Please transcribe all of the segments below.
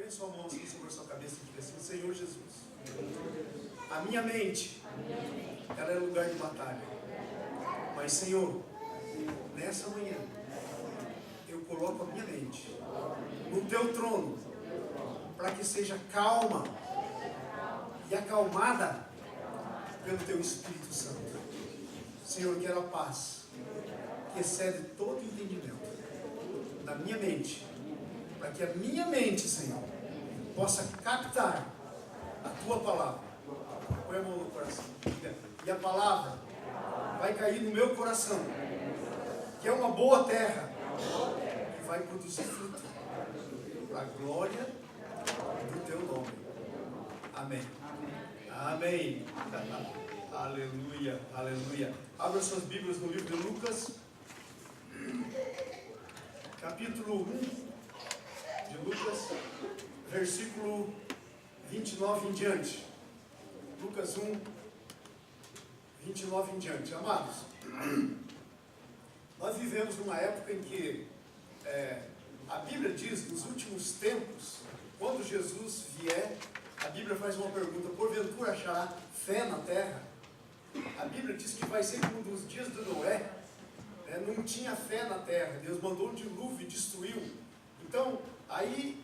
Põe sua mão assim sobre a sua cabeça e diga assim: Senhor Jesus, a minha mente, ela é lugar de batalha. Mas, Senhor, nessa manhã, eu coloco a minha mente no teu trono, para que seja calma e acalmada pelo teu Espírito Santo. Senhor, eu quero a paz que excede todo entendimento na minha mente, para que a minha mente, Senhor, possa captar a tua palavra. Põe a mão no coração. E a palavra vai cair no meu coração, que é uma boa terra, que vai produzir fruto para a glória do teu nome. Amém. Amém. Aleluia, aleluia. Abra suas Bíblias no livro de Lucas, capítulo 1 de Lucas, versículo 29 em diante. Lucas 1, 29 em diante. Amados, nós vivemos numa época em que a Bíblia diz, nos últimos tempos, quando Jesus vier, a Bíblia faz uma pergunta: porventura achará fé na terra? A Bíblia diz que vai ser como nos dias de Noé, não tinha fé na terra, Deus mandou um dilúvio e destruiu. Então, aí,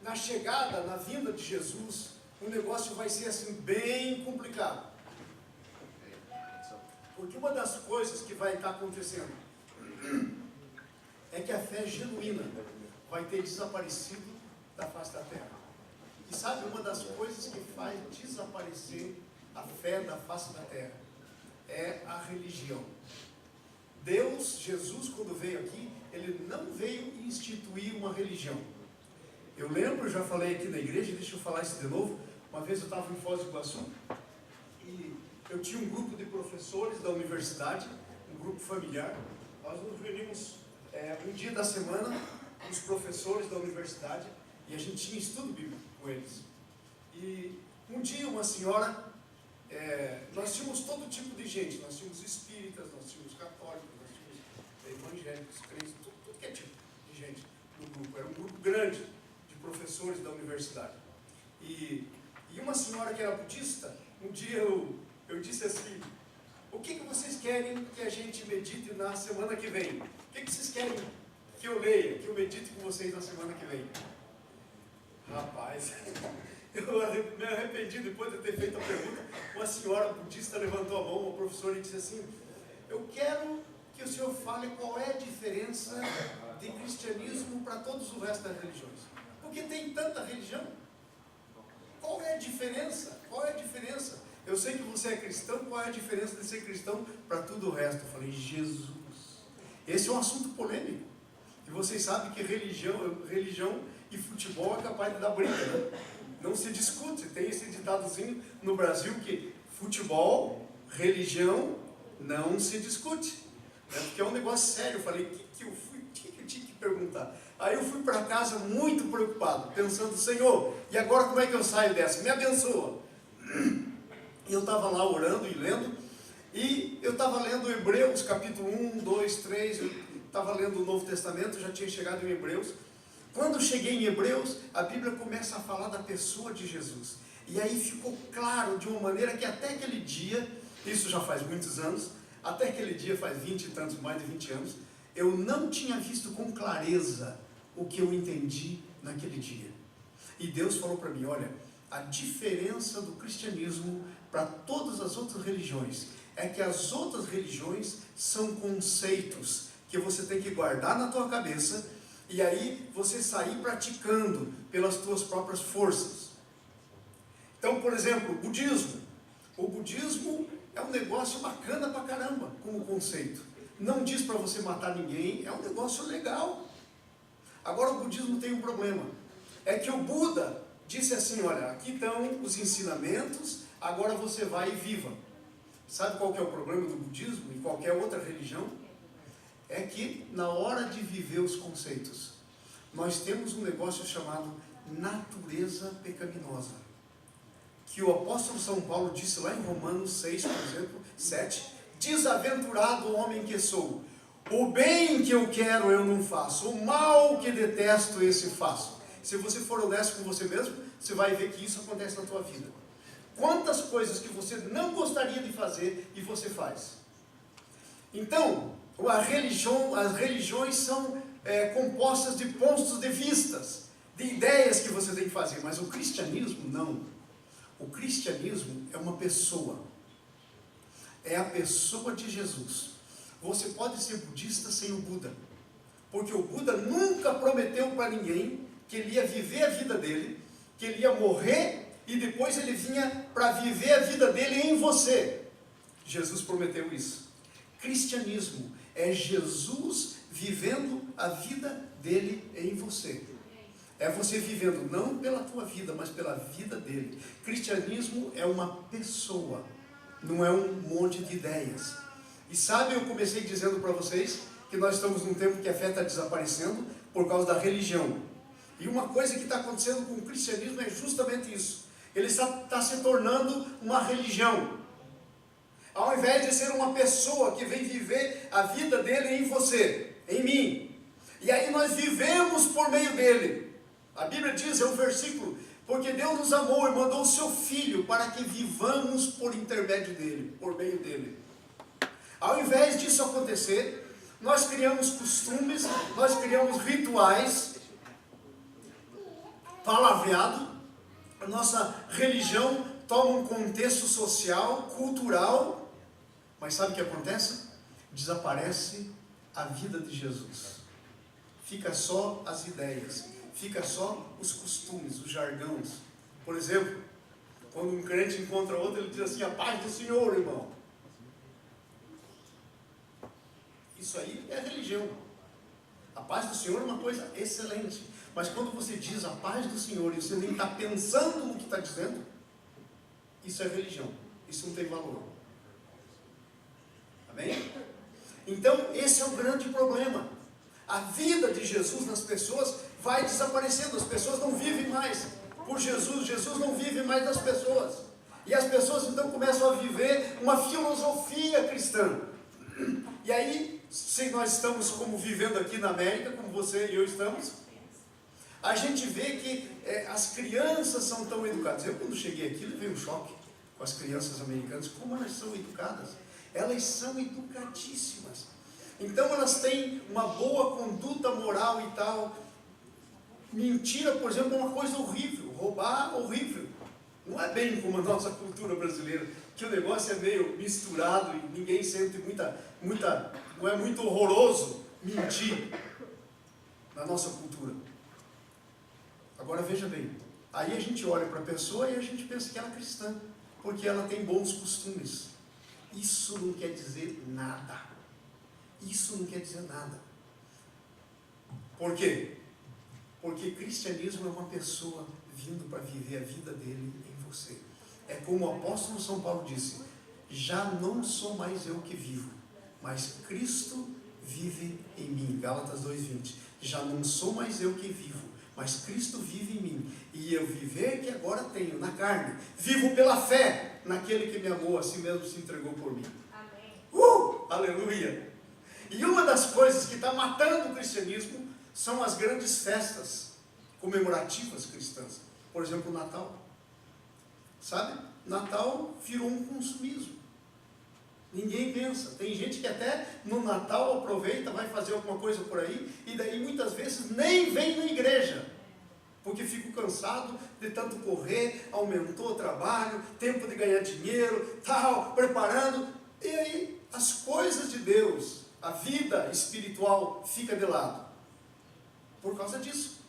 na chegada, na vinda de Jesus, o negócio vai ser assim, bem complicado. Porque uma das coisas que vai estar acontecendo é que a fé genuína vai ter desaparecido da face da terra. E sabe uma das coisas que faz desaparecer a fé da face da terra? É a religião. Deus, Jesus, quando veio aqui, Ele não veio instituir uma religião. Eu lembro, eu já falei aqui na igreja, deixa eu falar isso de novo. Uma vez eu estava em Foz do Iguaçu e eu tinha um grupo de professores da universidade, um grupo familiar. Nós nos reunimos um dia da semana, os professores da universidade, e a gente tinha estudo bíblico com eles. E um dia uma senhora, nós tínhamos todo tipo de gente, nós tínhamos espíritas, nós tínhamos católicos, nós tínhamos evangélicos, crentes, tudo que é tipo de gente no grupo. Era um grupo grande de professores da universidade. E uma senhora que era budista, um dia eu disse assim: o que vocês querem que a gente medite na semana que vem? O que vocês querem que eu leia, que eu medite com vocês na semana que vem? Rapaz, eu me arrependi depois de ter feito a pergunta. Uma senhora budista levantou a mão, uma professora, e disse assim: eu quero que o senhor fale qual é a diferença de cristianismo para todos o resto das religiões. Porque tem tanta religião. Qual é a diferença? Qual é a diferença? Eu sei que você é cristão, qual é a diferença de ser cristão para tudo o resto? Eu falei: Jesus. Esse é um assunto polêmico. E vocês sabem que religião e futebol é capaz de dar briga, né? Não se discute. Tem esse ditadozinho no Brasil que futebol, religião, não se discute. Porque é um negócio sério. Eu falei: o que eu tinha que perguntar? Aí eu fui para casa muito preocupado, pensando: Senhor, e agora como é que eu saio dessa? Me abençoa. E eu estava lá orando e lendo, e eu estava lendo Hebreus, capítulo 1, 2, 3, eu estava lendo o Novo Testamento, já tinha chegado em Hebreus. Quando eu cheguei em Hebreus, a Bíblia começa a falar da pessoa de Jesus. E aí ficou claro de uma maneira que até aquele dia, isso já faz muitos anos, até aquele dia faz 20 e tantos, mais de 20 anos, eu não tinha visto com clareza o que eu entendi naquele dia. E Deus falou para mim: olha, a diferença do cristianismo para todas as outras religiões é que as outras religiões são conceitos que você tem que guardar na tua cabeça e aí você sair praticando pelas tuas próprias forças. Então, por exemplo, o budismo é um negócio bacana pra caramba como conceito. Não diz para você matar ninguém, é um negócio legal. Agora o budismo tem um problema, é que o Buda disse assim: olha, aqui estão os ensinamentos, agora você vai e viva. Sabe qual que é o problema do budismo e qualquer outra religião? É que na hora de viver os conceitos, nós temos um negócio chamado natureza pecaminosa, que o apóstolo São Paulo disse lá em Romanos 6, por exemplo, 7, desaventurado homem que sou, o bem que eu quero eu não faço, o mal que detesto esse faço. se você for honesto com você mesmo, você vai ver que isso acontece na tua vida. Quantas coisas que você não gostaria de fazer e você faz. Então, as religiões são compostas de pontos de vistas, de ideias que você tem que fazer, mas o cristianismo não. O cristianismo é uma pessoa, é a pessoa de Jesus. Você pode ser budista sem o Buda, porque o Buda nunca prometeu para ninguém que ele ia viver a vida dele, que ele ia morrer e depois ele vinha para viver a vida dele em você. Jesus prometeu isso. Cristianismo é Jesus vivendo a vida dele em você. É você vivendo não pela tua vida, mas pela vida dele. Cristianismo é uma pessoa, não é um monte de ideias. E sabe, eu comecei dizendo para vocês que nós estamos num tempo que a fé está desaparecendo por causa da religião. E uma coisa que está acontecendo com o cristianismo é justamente isso. Ele está se tornando uma religião. Ao invés de ser uma pessoa que vem viver a vida dele em você, em mim. E aí nós vivemos por meio dele. A Bíblia diz, é um versículo, porque Deus nos amou e mandou o seu Filho para que vivamos por intermédio dele, por meio dele. Ao invés disso acontecer, nós criamos costumes, nós criamos rituais, palavreado, a nossa religião toma um contexto social, cultural, mas sabe o que acontece? Desaparece a vida de Jesus. Fica só as ideias, fica só os costumes, os jargões. Por exemplo, quando um crente encontra outro, ele diz assim, a paz do Senhor, irmão. Isso aí é religião. A paz do Senhor é uma coisa excelente. Mas quando você diz a paz do Senhor e você nem está pensando no que está dizendo, isso é religião. Isso não tem valor. Amém? Então, esse é o grande problema. A vida de Jesus nas pessoas vai desaparecendo. As pessoas não vivem mais por Jesus. Jesus não vive mais nas pessoas. E as pessoas então começam a viver uma filosofia cristã. E aí, se nós estamos como vivendo aqui na América, como você e eu estamos, a gente vê que as crianças são tão educadas. Eu, quando cheguei aqui, levei um choque com as crianças americanas, como elas são educadas. Elas são educadíssimas. Então elas têm uma boa conduta moral e tal. Mentira, por exemplo, é uma coisa horrível. Roubar, horrível. Não é bem como a nossa cultura brasileira, que o negócio é meio misturado e ninguém sente não é muito horroroso mentir na nossa cultura. Agora veja bem, aí a gente olha para a pessoa e a gente pensa que ela é cristã, porque ela tem bons costumes. Isso não quer dizer nada. Isso não quer dizer nada. Por quê? Porque cristianismo é uma pessoa vindo para viver a vida dele em você. É como o apóstolo São Paulo disse, já não sou mais eu que vivo, mas Cristo vive em mim. Gálatas 2:20. Já não sou mais eu que vivo, mas Cristo vive em mim. E eu viver que agora tenho na carne, vivo pela fé naquele que me amou, assim mesmo se entregou por mim. Amém. Aleluia! E uma das coisas que está matando o cristianismo são as grandes festas comemorativas cristãs. Por exemplo, o Natal. Sabe? Natal virou um consumismo. Ninguém pensa. Tem gente que até no Natal aproveita, vai fazer alguma coisa por aí, e daí muitas vezes nem vem na igreja, porque fico cansado de tanto correr, aumentou o trabalho, tempo de ganhar dinheiro, tal, preparando, e aí as coisas de Deus, a vida espiritual fica de lado, por causa disso.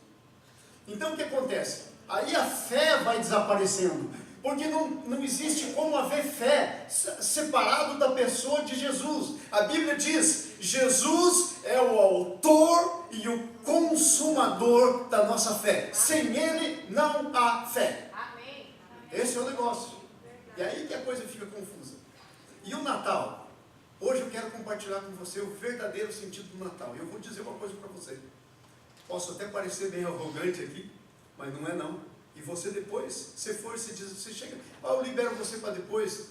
Então o que acontece? Aí a fé vai desaparecendo, porque não existe como haver fé separado da pessoa de Jesus. A Bíblia diz, Jesus é o autor e o consumador da nossa fé. Sem Ele não há fé. Amém. Esse é o negócio. E aí que a coisa fica confusa. E o Natal? Hoje eu quero compartilhar com você o verdadeiro sentido do Natal. Eu vou dizer uma coisa para você. Posso até parecer bem arrogante aqui, mas não é não. E você depois, você chega, eu libero você para depois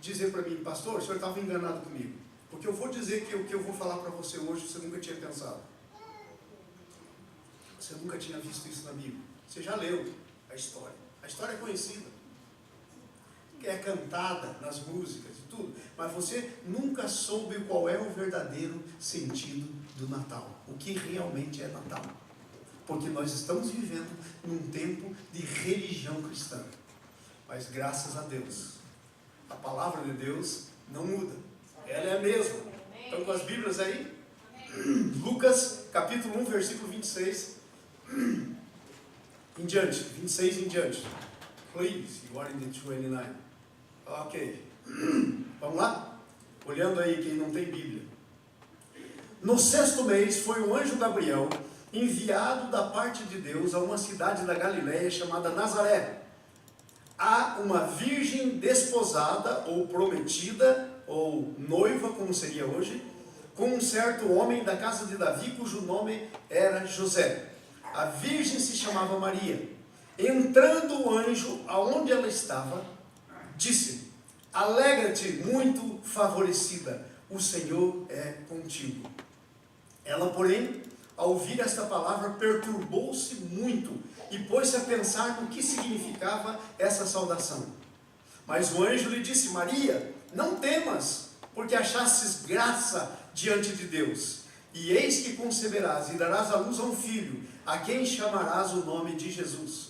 dizer para mim, pastor, o senhor estava enganado comigo. Porque eu vou dizer que o que eu vou falar para você hoje, você nunca tinha pensado. Você nunca tinha visto isso na Bíblia. Você já leu a história. A história é conhecida. É cantada nas músicas e tudo. Mas você nunca soube qual é o verdadeiro sentido do Natal. O que realmente é Natal. Porque nós estamos vivendo num tempo de religião cristã. Mas graças a Deus, a palavra de Deus não muda. Ela é a mesma. Estão com as Bíblias aí? Lucas capítulo 1, versículo 26 em diante. 26 em diante. Please, you are in the 29. Ok. Vamos lá? Olhando aí quem não tem Bíblia. No 6º mês foi o anjo Gabriel enviado da parte de Deus a uma cidade da Galileia chamada Nazaré, a uma virgem desposada ou prometida ou noiva, como seria hoje, com um certo homem da casa de Davi, cujo nome era José. A virgem se chamava Maria. Entrando o anjo aonde ela estava, disse: alegra-te, muito favorecida, o Senhor é contigo. Ela, porém, ao ouvir esta palavra, perturbou-se muito e pôs-se a pensar no que significava essa saudação. Mas o anjo lhe disse: Maria, não temas, porque achastes graça diante de Deus. E eis que conceberás e darás à luz a um filho, a quem chamarás o nome de Jesus.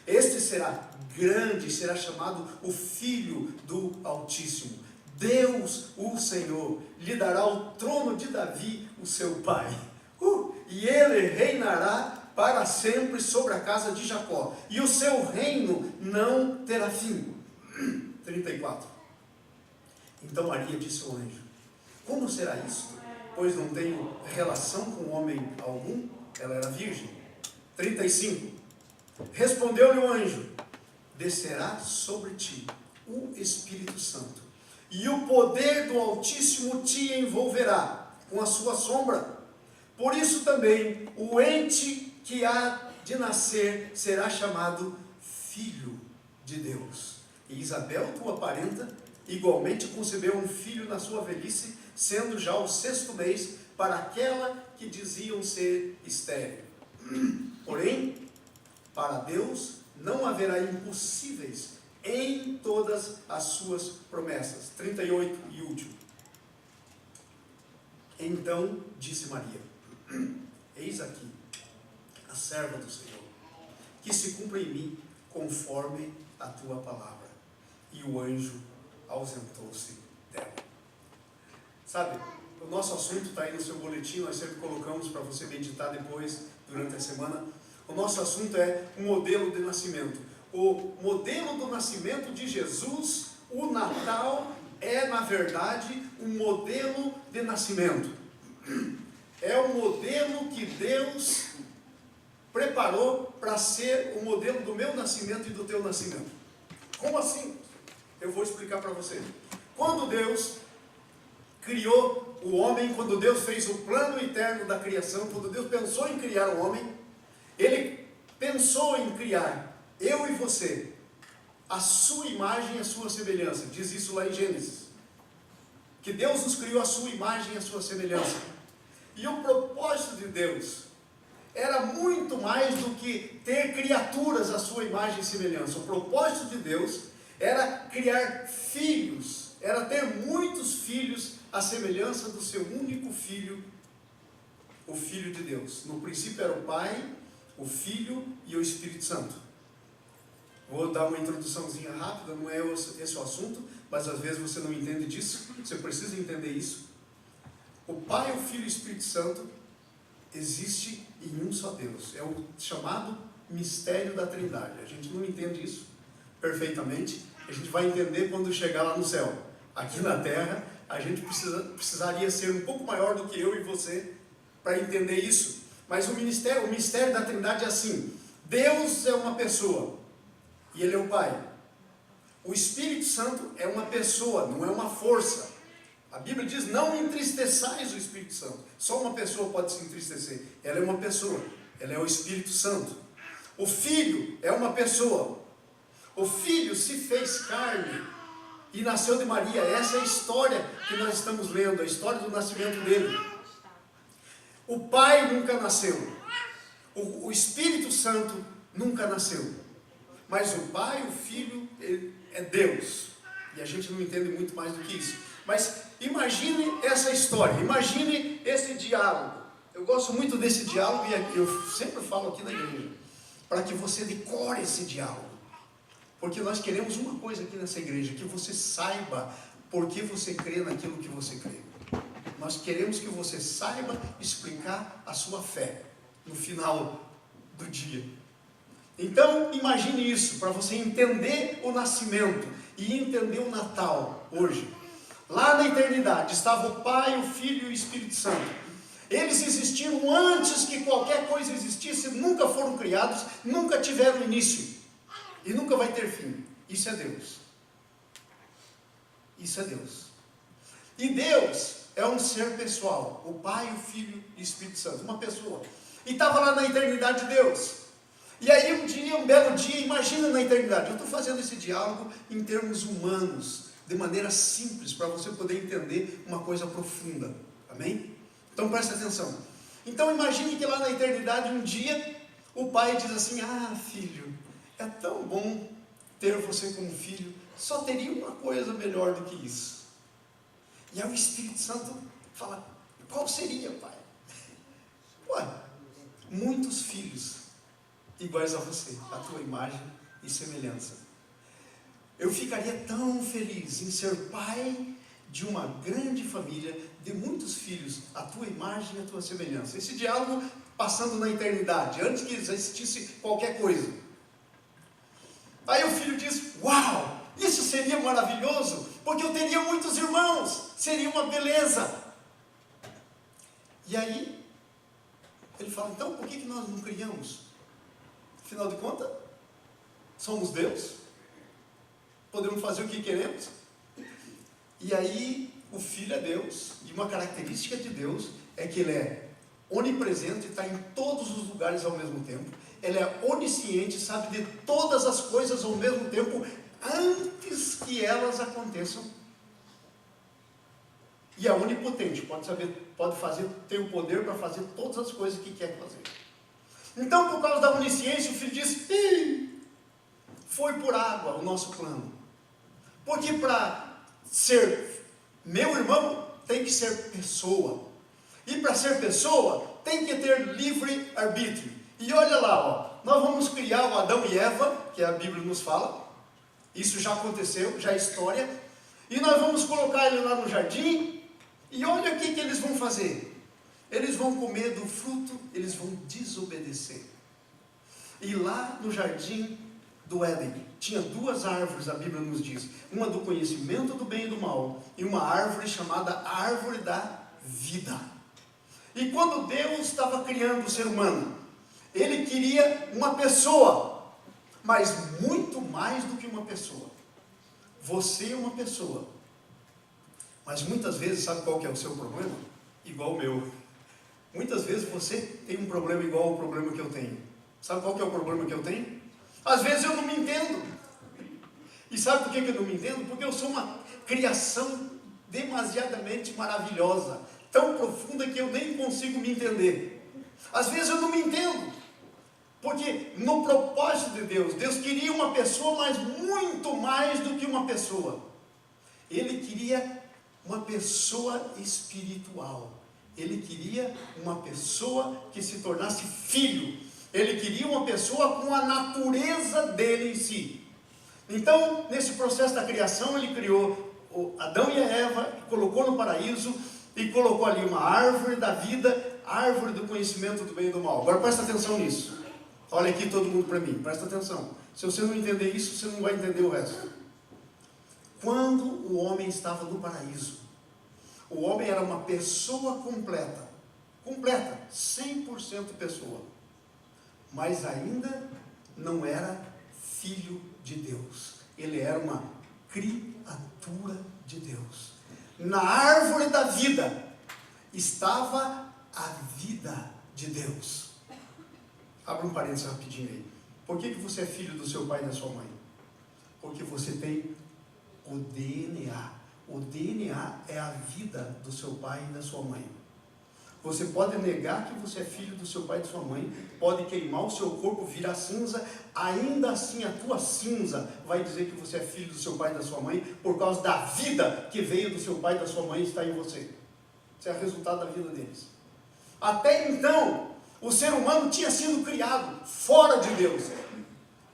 Este será grande e será chamado o Filho do Altíssimo. Deus, o Senhor, lhe dará o trono de Davi, o seu pai. E ele reinará para sempre sobre a casa de Jacó, e o seu reino não terá fim. 34. Então Maria disse ao anjo: como será isso? Pois não tenho relação com homem algum. Ela era virgem. 35. Respondeu-lhe o anjo: descerá sobre ti o Espírito Santo, e o poder do Altíssimo te envolverá com a sua sombra. Por isso também o ente que há de nascer será chamado Filho de Deus. E Isabel, tua parenta, igualmente concebeu um filho na sua velhice, sendo já o 6º mês para aquela que diziam ser estéril. Porém, para Deus não haverá impossíveis em todas as suas promessas. 38 e último. Então disse Maria: eis aqui a serva do Senhor, que se cumpra em mim conforme a tua palavra. E o anjo ausentou-se dela. Sabe, o nosso assunto está aí no seu boletim, nós sempre colocamos para você meditar depois, durante a semana. O nosso assunto é o modelo de nascimento. O modelo do nascimento de Jesus, o Natal, é na verdade um modelo de nascimento. É o modelo que Deus preparou para ser o modelo do meu nascimento e do teu nascimento. Como assim? Eu vou explicar para você. Quando Deus criou o homem, quando Deus fez o plano eterno da criação, quando Deus pensou em criar o homem, Ele pensou em criar eu e você, a sua imagem e a sua semelhança. Diz isso lá em Gênesis. Que Deus nos criou a sua imagem e a sua semelhança. E o propósito de Deus era muito mais do que ter criaturas à sua imagem e semelhança. O propósito de Deus era criar filhos, era ter muitos filhos à semelhança do seu único filho, o Filho de Deus. No princípio era o Pai, o Filho e o Espírito Santo. Vou dar uma introduçãozinha rápida, não é esse o assunto, mas às vezes você não entende disso, você precisa entender isso. O Pai, o Filho e o Espírito Santo existe em um só Deus. É o chamado mistério da Trindade. A gente não entende isso perfeitamente. A gente vai entender quando chegar lá no céu. Aqui na terra, a gente precisaria ser um pouco maior do que eu e você para entender isso. Mas o mistério da Trindade é assim: Deus é uma pessoa e Ele é o Pai. O Espírito Santo é uma pessoa, não é uma força. A Bíblia diz: não entristeçais o Espírito Santo. Só uma pessoa pode se entristecer. Ela é uma pessoa. Ela é o Espírito Santo. O Filho é uma pessoa. O Filho se fez carne e nasceu de Maria. Essa é a história que nós estamos lendo, a história do nascimento dele. O Pai nunca nasceu. O Espírito Santo nunca nasceu. Mas o Pai, o Filho, é Deus. E a gente não entende muito mais do que isso. Mas imagine essa história, imagine esse diálogo. Eu gosto muito desse diálogo e eu sempre falo aqui na igreja, para que você decore esse diálogo. Porque nós queremos uma coisa aqui nessa igreja, que você saiba por que você crê naquilo que você crê. Nós queremos que você saiba explicar a sua fé no final do dia. Então, imagine isso, para você entender o nascimento e entender o Natal hoje. Lá na eternidade estava o Pai, o Filho e o Espírito Santo. Eles existiram antes que qualquer coisa existisse, nunca foram criados, nunca tiveram início e nunca vai ter fim. Isso é Deus. Isso é Deus. E Deus é um ser pessoal, o Pai, o Filho e o Espírito Santo, uma pessoa. E estava lá na eternidade Deus. E aí um dia, um belo dia, imagina na eternidade. Eu estou fazendo esse diálogo em termos humanos, de maneira simples, para você poder entender uma coisa profunda. Amém? Então preste atenção. Então imagine que lá na eternidade um dia o pai diz assim: ah, filho, é tão bom ter você como filho, só teria uma coisa melhor do que isso. E aí o Espírito Santo fala: qual seria, pai? Ué, muitos filhos iguais a você, a tua imagem e semelhança. Eu ficaria tão feliz em ser pai de uma grande família, de muitos filhos, a tua imagem e a tua semelhança. Esse diálogo passando na eternidade, antes que existisse qualquer coisa. Aí o filho diz: uau, isso seria maravilhoso, porque eu teria muitos irmãos, seria uma beleza. E aí ele fala: então por que nós não criamos? Afinal de contas, somos Deus, podemos fazer o que queremos. E aí o Filho é Deus, e uma característica de Deus é que Ele é onipresente, está em todos os lugares ao mesmo tempo. Ele é onisciente, sabe de todas as coisas ao mesmo tempo, antes que elas aconteçam. E é onipotente, pode fazer, tem o poder para fazer todas as coisas que quer fazer. Então, por causa da onisciência, o filho diz: foi por água o nosso plano. Porque para ser meu irmão, tem que ser pessoa. E para ser pessoa, tem que ter livre arbítrio. E olha lá, ó, nós vamos criar o Adão e Eva, que a Bíblia nos fala. Isso já aconteceu, já é história. E nós vamos colocar ele lá no jardim. E olha o que eles vão fazer. Eles vão comer do fruto, eles vão desobedecer. E lá no jardim do Éden, tinha duas árvores, a Bíblia nos diz. Uma do conhecimento do bem e do mal, e uma árvore chamada árvore da vida. E quando Deus estava criando o ser humano, Ele queria uma pessoa, mas muito mais do que uma pessoa. Você é uma pessoa. Mas muitas vezes, sabe qual que é o seu problema? Igual o meu. Muitas vezes você tem um problema igual ao problema que eu tenho. Sabe qual que é o problema que eu tenho? Às vezes eu não me entendo. E sabe por que eu não me entendo? Porque eu sou uma criação demasiadamente maravilhosa, tão profunda que eu nem consigo me entender. Às vezes eu não me entendo. Porque no propósito de Deus, Deus queria uma pessoa, mas muito mais do que uma pessoa. Ele queria uma pessoa espiritual. Ele queria uma pessoa que se tornasse filho. Ele queria uma pessoa com a natureza dele em si. Então, nesse processo da criação, ele criou Adão e a Eva, colocou no paraíso e colocou ali uma árvore da vida, árvore do conhecimento do bem e do mal. Agora presta atenção nisso. Olha aqui todo mundo para mim, presta atenção. Se você não entender isso, você não vai entender o resto. Quando o homem estava no paraíso, o homem era uma pessoa completa, 100% pessoa, mas ainda não era filho de Deus. Ele era uma criatura de Deus. Na árvore da vida estava a vida de Deus. Abre um parênteses rapidinho aí. Por que você é filho do seu pai e da sua mãe? Porque você tem o DNA. O DNA é a vida do seu pai e da sua mãe. Você pode negar que você é filho do seu pai e de sua mãe, pode queimar o seu corpo, virar cinza, ainda assim a tua cinza vai dizer que você é filho do seu pai e da sua mãe, por causa da vida que veio do seu pai e da sua mãe e está em você. Isso é o resultado da vida deles. Até então, o ser humano tinha sido criado fora de Deus.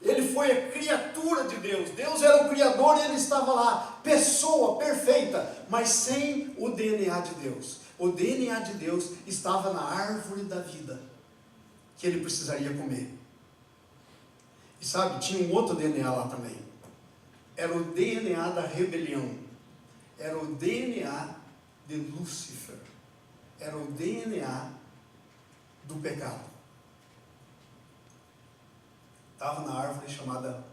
Ele foi a criatura de Deus. Deus era o Criador e ele estava lá, pessoa perfeita, mas sem o DNA de Deus. O DNA de Deus estava na árvore da vida, que ele precisaria comer. E sabe, tinha um outro DNA lá também. Era o DNA da rebelião. Era o DNA de Lúcifer. Era o DNA do pecado. Estava na árvore chamada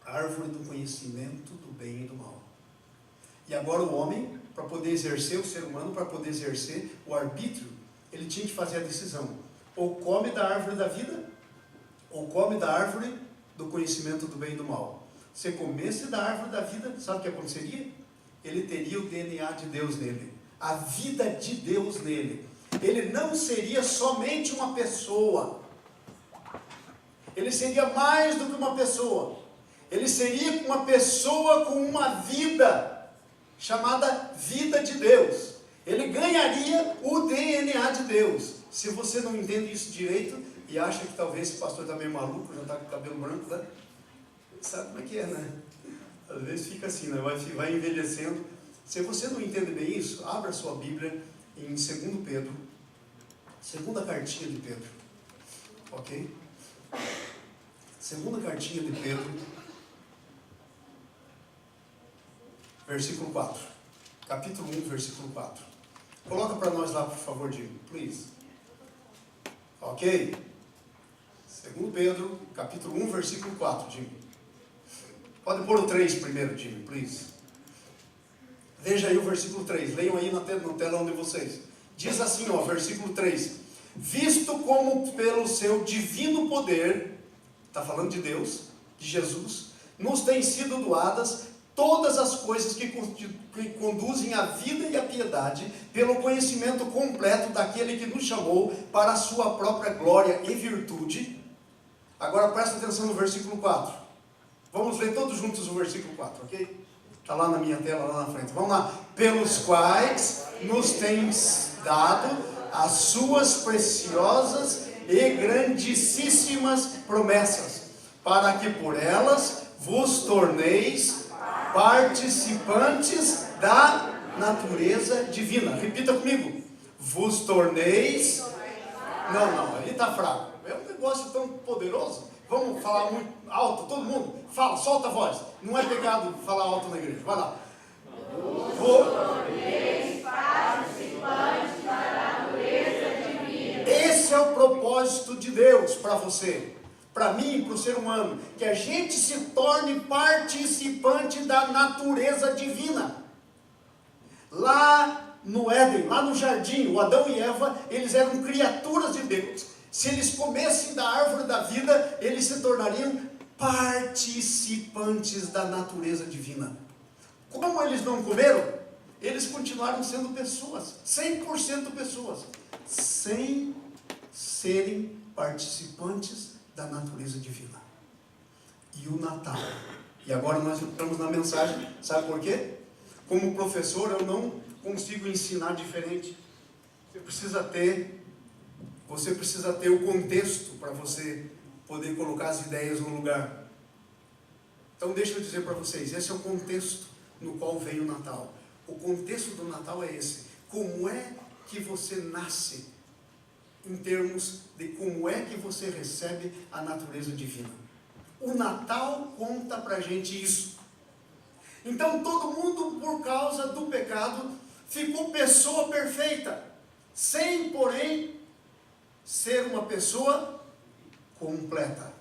árvore do conhecimento do bem e do mal. E agora o homem, para poder exercer, o ser humano, para poder exercer o arbítrio, ele tinha que fazer a decisão. Ou come da árvore da vida, ou come da árvore do conhecimento do bem e do mal. Se comesse da árvore da vida, sabe o que aconteceria? Ele teria o DNA de Deus nele. A vida de Deus nele. Ele não seria somente uma pessoa. Ele seria mais do que uma pessoa. Ele seria uma pessoa com uma vida chamada vida de Deus. Ele ganharia o DNA de Deus. Se você não entende isso direito e acha que talvez esse pastor está meio maluco, já está com o cabelo branco, tá? Sabe como é que é, né? Às vezes fica assim, né? Vai envelhecendo. Se você não entende bem isso, abra sua Bíblia em 2 Pedro, segunda cartinha de Pedro, ok? Segunda cartinha de Pedro, versículo 4, capítulo 1, versículo 4. Coloca para nós lá, por favor, Jimmy, please. Ok? 2 Pedro, capítulo 1, versículo 4, Jimmy. Pode pôr o 3 primeiro, Jimmy, please. Veja aí o versículo 3, leiam aí no telão de vocês. Diz assim, ó, versículo 3. Visto como pelo seu divino poder, está falando de Deus, de Jesus, nos têm sido doadas todas as coisas que conduzem à vida e à piedade, pelo conhecimento completo daquele que nos chamou para a sua própria glória e virtude. Agora presta atenção no versículo 4. Vamos ler todos juntos o versículo 4, ok? Está lá na minha tela, lá na frente. Vamos lá. Pelos quais nos tem dado as suas preciosas e grandíssimas promessas, para que por elas vos torneis participantes da natureza divina. Repita comigo. Vos torneis... Não, ele está fraco. É um negócio tão poderoso. Vamos falar muito alto, todo mundo. Fala, solta a voz. Não é pecado falar alto na igreja. Vai lá. Vos torneis participantes da natureza divina. Esse é o propósito de Deus para você, para mim, para o ser humano, que a gente se torne participante da natureza divina. Lá no Éden, lá no jardim, o Adão e Eva, eles eram criaturas de Deus. Se eles comessem da árvore da vida, eles se tornariam participantes da natureza divina. Como eles não comeram, eles continuaram sendo pessoas, 100% pessoas, sem serem participantes da natureza divina. E o Natal. E agora nós entramos na mensagem, sabe por quê? Como professor eu não consigo ensinar diferente. Você precisa ter o contexto para você poder colocar as ideias no lugar. Então deixa eu dizer para vocês, esse é o contexto no qual vem o Natal. O contexto do Natal é esse. Como é que você nasce em termos de como é que você recebe a natureza divina? O Natal conta para a gente isso. Então todo mundo, por causa do pecado, ficou pessoa perfeita, sem, porém, ser uma pessoa completa,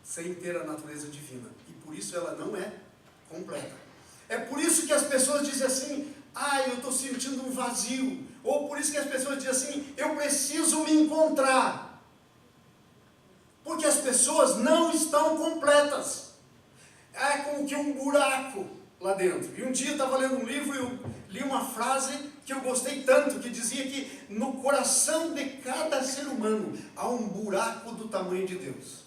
sem ter a natureza divina. E por isso ela não é completa. É por isso que as pessoas dizem assim, eu estou sentindo um vazio. Ou por isso que as pessoas dizem assim, eu preciso me encontrar. Porque as pessoas não estão completas. É como que um buraco. lá dentro. E um dia eu estava lendo um livro e eu li uma frase que eu gostei tanto, que dizia que no coração de cada ser humano há um buraco do tamanho de Deus.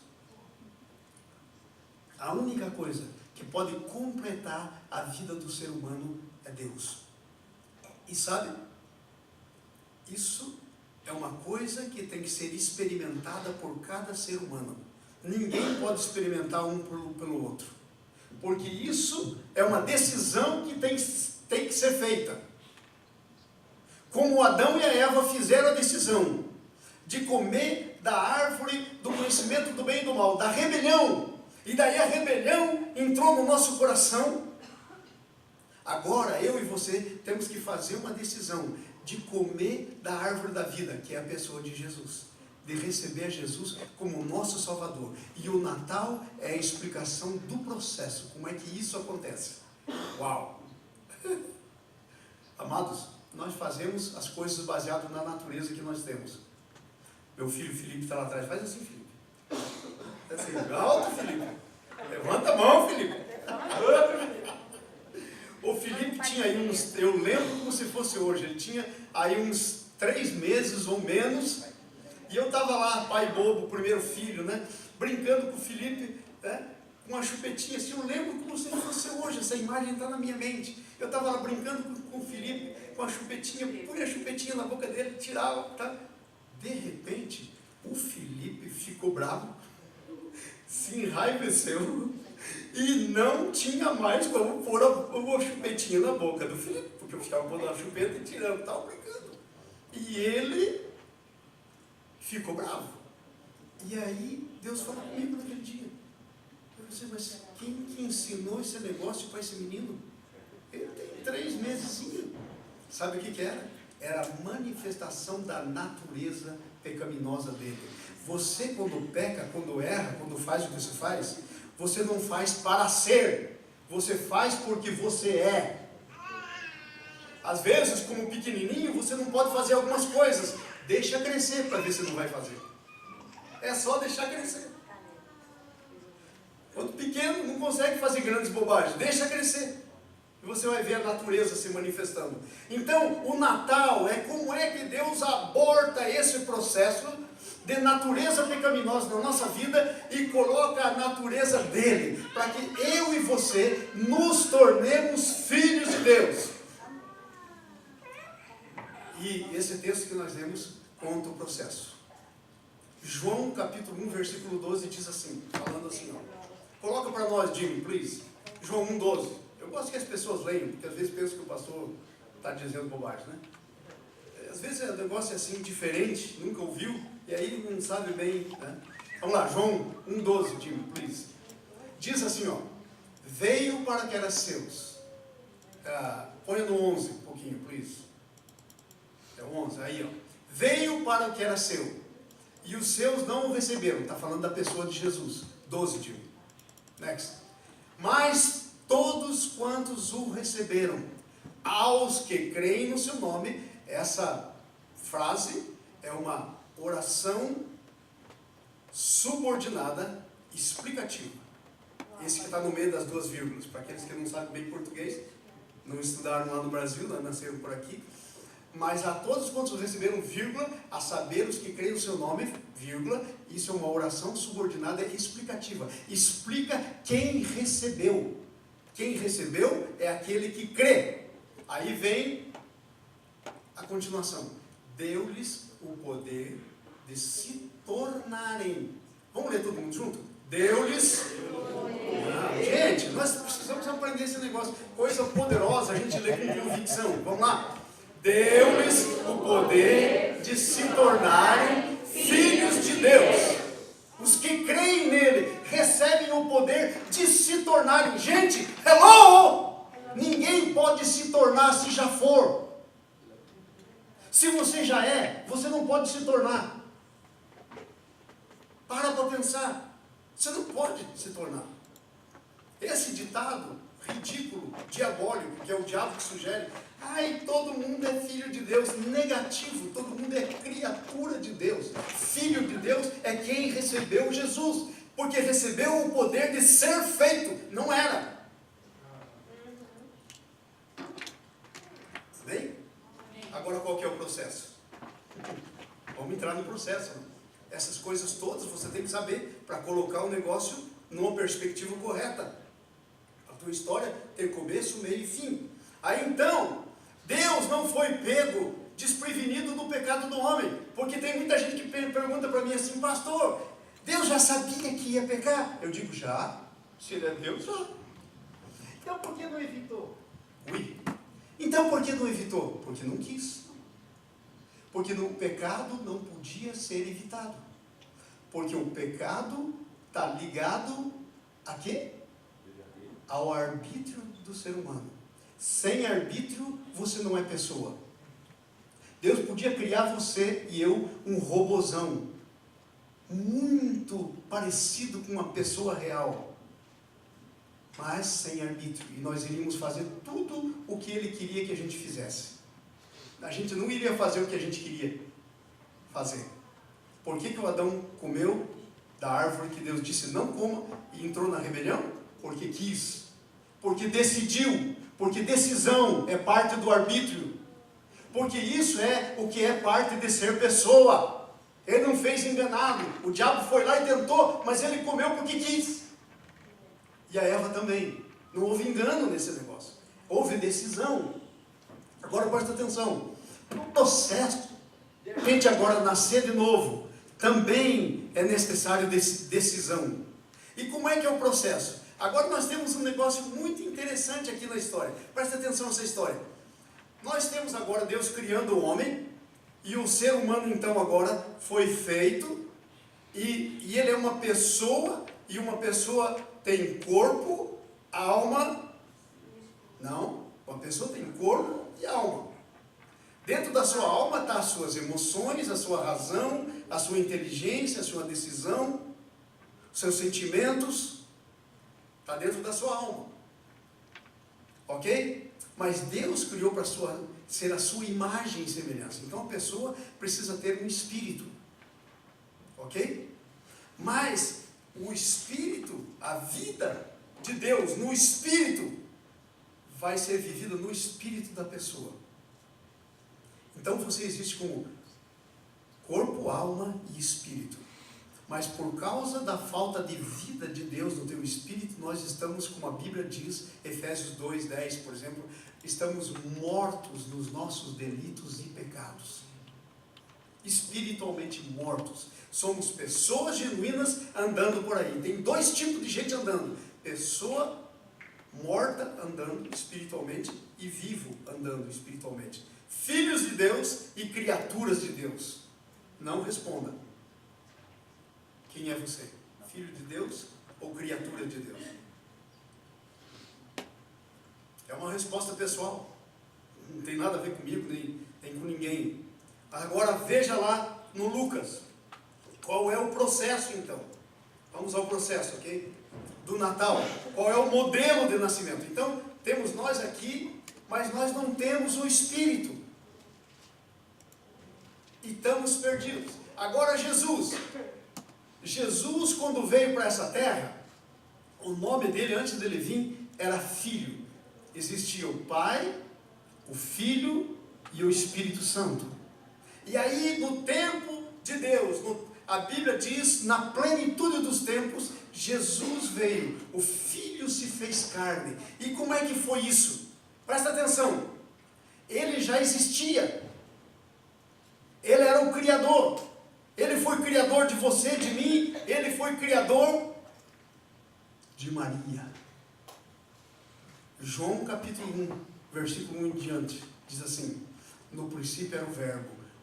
A única coisa que pode completar a vida do ser humano é Deus. E sabe, isso é uma coisa que tem que ser experimentada por cada ser humano. Ninguém pode experimentar um pelo outro. Porque isso é uma decisão que tem que ser feita. Como Adão e a Eva fizeram a decisão de comer da árvore do conhecimento do bem e do mal, da rebelião. E daí a rebelião entrou no nosso coração. Agora eu e você temos que fazer uma decisão de comer da árvore da vida, que é a pessoa de Jesus. De receber Jesus como nosso Salvador. E o Natal é a explicação do processo, como é que isso acontece. Uau! Amados, nós fazemos as coisas baseadas na natureza que nós temos. Meu filho Felipe está lá atrás, faz assim, Felipe. Assim, alto, Felipe. Levanta a mão, Felipe. O Felipe tinha aí uns, eu lembro como se fosse hoje, ele tinha aí uns 3 meses ou menos. E eu estava lá, pai bobo, primeiro filho, né? Brincando com o Felipe, né? Com uma chupetinha assim, eu lembro como se fosse hoje, essa imagem está na minha mente. Eu estava lá brincando com o Felipe, com a chupetinha, punha a chupetinha na boca dele, tirava, tá? De repente, o Felipe ficou bravo, se enraiveceu e não tinha mais como pôr a chupetinha na boca do Felipe, porque eu ficava pondo a chupeta e tirando, estava brincando. E ele ficou bravo. E aí Deus falou comigo naquele dia. Eu disse, mas quem que ensinou esse negócio para esse menino? Ele tem 3 meses. Sabe o que era? Era a manifestação da natureza pecaminosa dele. Você quando peca, quando erra, quando faz o que você faz, você não faz para ser, você faz porque você é. Às vezes, como pequenininho, você não pode fazer algumas coisas. Deixa crescer para ver se não vai fazer. É só deixar crescer. Quando pequeno, não consegue fazer grandes bobagens. Deixa crescer. E você vai ver a natureza se manifestando. Então, o Natal é como é que Deus aborta esse processo de natureza pecaminosa na nossa vida e coloca a natureza dele, para que eu e você nos tornemos filhos de Deus. E esse texto que nós lemos conta o processo. João capítulo 1, versículo 12 diz assim, falando assim, ó. Coloca para nós, Jimmy, please. João 1, 12. Eu gosto que as pessoas leiam, porque às vezes pensam que o pastor está dizendo bobagem, né? Às vezes o negócio é assim, diferente, nunca ouviu, e aí não sabe bem, né? Vamos lá, João 1, 12, Jimmy, please. Diz assim, ó. Veio para que era seus. Põe no 11 um pouquinho, please. É o 11, aí, ó. Veio para o que era seu, e os seus não o receberam. Está falando da pessoa de Jesus. 12, Jimmy. Next. Mas todos quantos o receberam, aos que creem no seu nome. Essa frase é uma oração subordinada explicativa. Esse que está no meio das 2 vírgulas. Para aqueles que não sabem bem português, não estudaram lá no Brasil, não nasceram por aqui. Mas a todos quantos receberam, vírgula, a saber os que creem no seu nome, vírgula, isso é uma oração subordinada explicativa. Explica quem recebeu. Quem recebeu é aquele que crê. Aí vem a continuação. Deu-lhes o poder de se tornarem. Vamos ler todo mundo junto? Deu-lhes. Gente, nós precisamos aprender esse negócio. Coisa poderosa, a gente lê com convicção. Vamos lá? Deu-lhes o poder de se tornarem filhos de Deus. Os que creem nele recebem o poder de se tornarem. Gente, hello! Ninguém pode se tornar se já for. Se você já é, você não pode se tornar. Para pensar. Você não pode se tornar. Esse ditado ridículo, diabólico, que é o diabo que sugere, ai, todo mundo é filho de Deus, negativo, todo mundo é criatura de Deus. Filho de Deus é quem recebeu Jesus, porque recebeu o poder de ser feito, não era. entrar no processo. Né? Essas coisas todas você tem que saber para colocar o negócio numa perspectiva correta. A tua história tem começo, meio e fim. Aí então, Deus não foi pego desprevenido do pecado do homem. Porque tem muita gente que pergunta para mim assim, pastor, Deus já sabia que ia pecar? Eu digo, já. Se ele é Deus, já. Então por que não evitou? Ui. Então por que não evitou? Porque não quis. Porque o pecado não podia ser evitado. Porque o pecado está ligado a quê? Ao arbítrio do ser humano. Sem arbítrio, você não é pessoa. Deus podia criar você e eu um robozão, muito parecido com uma pessoa real, mas sem arbítrio. E nós iríamos fazer tudo o que Ele queria que a gente fizesse. A gente não iria fazer o que a gente queria fazer. Por que o Adão comeu da árvore que Deus disse não coma e entrou na rebelião? Porque quis. Porque decidiu. Porque decisão é parte do arbítrio. Porque isso é o que é parte de ser pessoa. Ele não fez enganado. O diabo foi lá e tentou, mas ele comeu porque quis. E a Eva também. Não houve engano nesse negócio. Houve decisão. Agora presta atenção. No processo de a gente agora nascer de novo, também é necessário decisão. E como é que é o processo? Agora nós temos um negócio muito interessante aqui na história. Presta atenção nessa história. Nós temos agora Deus criando o homem, e o ser humano então agora foi feito, e ele é uma pessoa, e uma pessoa tem corpo, alma, não, uma pessoa tem corpo e alma. Dentro da sua alma está as suas emoções, a sua razão, a sua inteligência, a sua decisão, os seus sentimentos, está dentro da sua alma. Ok? Mas Deus criou para ser a sua imagem e semelhança. Então a pessoa precisa ter um espírito. Ok? Mas o espírito, a vida de Deus no espírito, vai ser vivida no espírito da pessoa. Então você existe como corpo, alma e espírito. Mas por causa da falta de vida de Deus no teu espírito, nós estamos, como a Bíblia diz, Efésios 2:10, por exemplo, estamos mortos nos nossos delitos e pecados. Espiritualmente mortos. Somos pessoas genuínas andando por aí. Tem dois tipos de gente andando. Pessoa morta andando espiritualmente e vivo andando espiritualmente. Filhos de Deus e criaturas de Deus. Não responda. Quem é você? Filho de Deus ou criatura de Deus? É uma resposta pessoal. Não tem nada a ver comigo, nem com ninguém. Agora veja lá no Lucas. Qual é o processo então? Vamos ao processo, ok? Do Natal. Qual é o modelo de nascimento? Então, temos nós aqui, mas nós não temos o Espírito. E estamos perdidos. Agora Jesus, quando veio para essa terra, o nome dele, antes dele vir, era Filho. Existia o Pai, o Filho e o Espírito Santo. E aí, no tempo de Deus, a Bíblia diz, na plenitude dos tempos, Jesus veio, o Filho se fez carne. E como é que foi isso? Presta atenção, ele já existia. Ele era o Criador. Ele foi Criador de você, de mim. Ele foi Criador de Maria. João capítulo 1, versículo 1 em diante, diz assim: no princípio era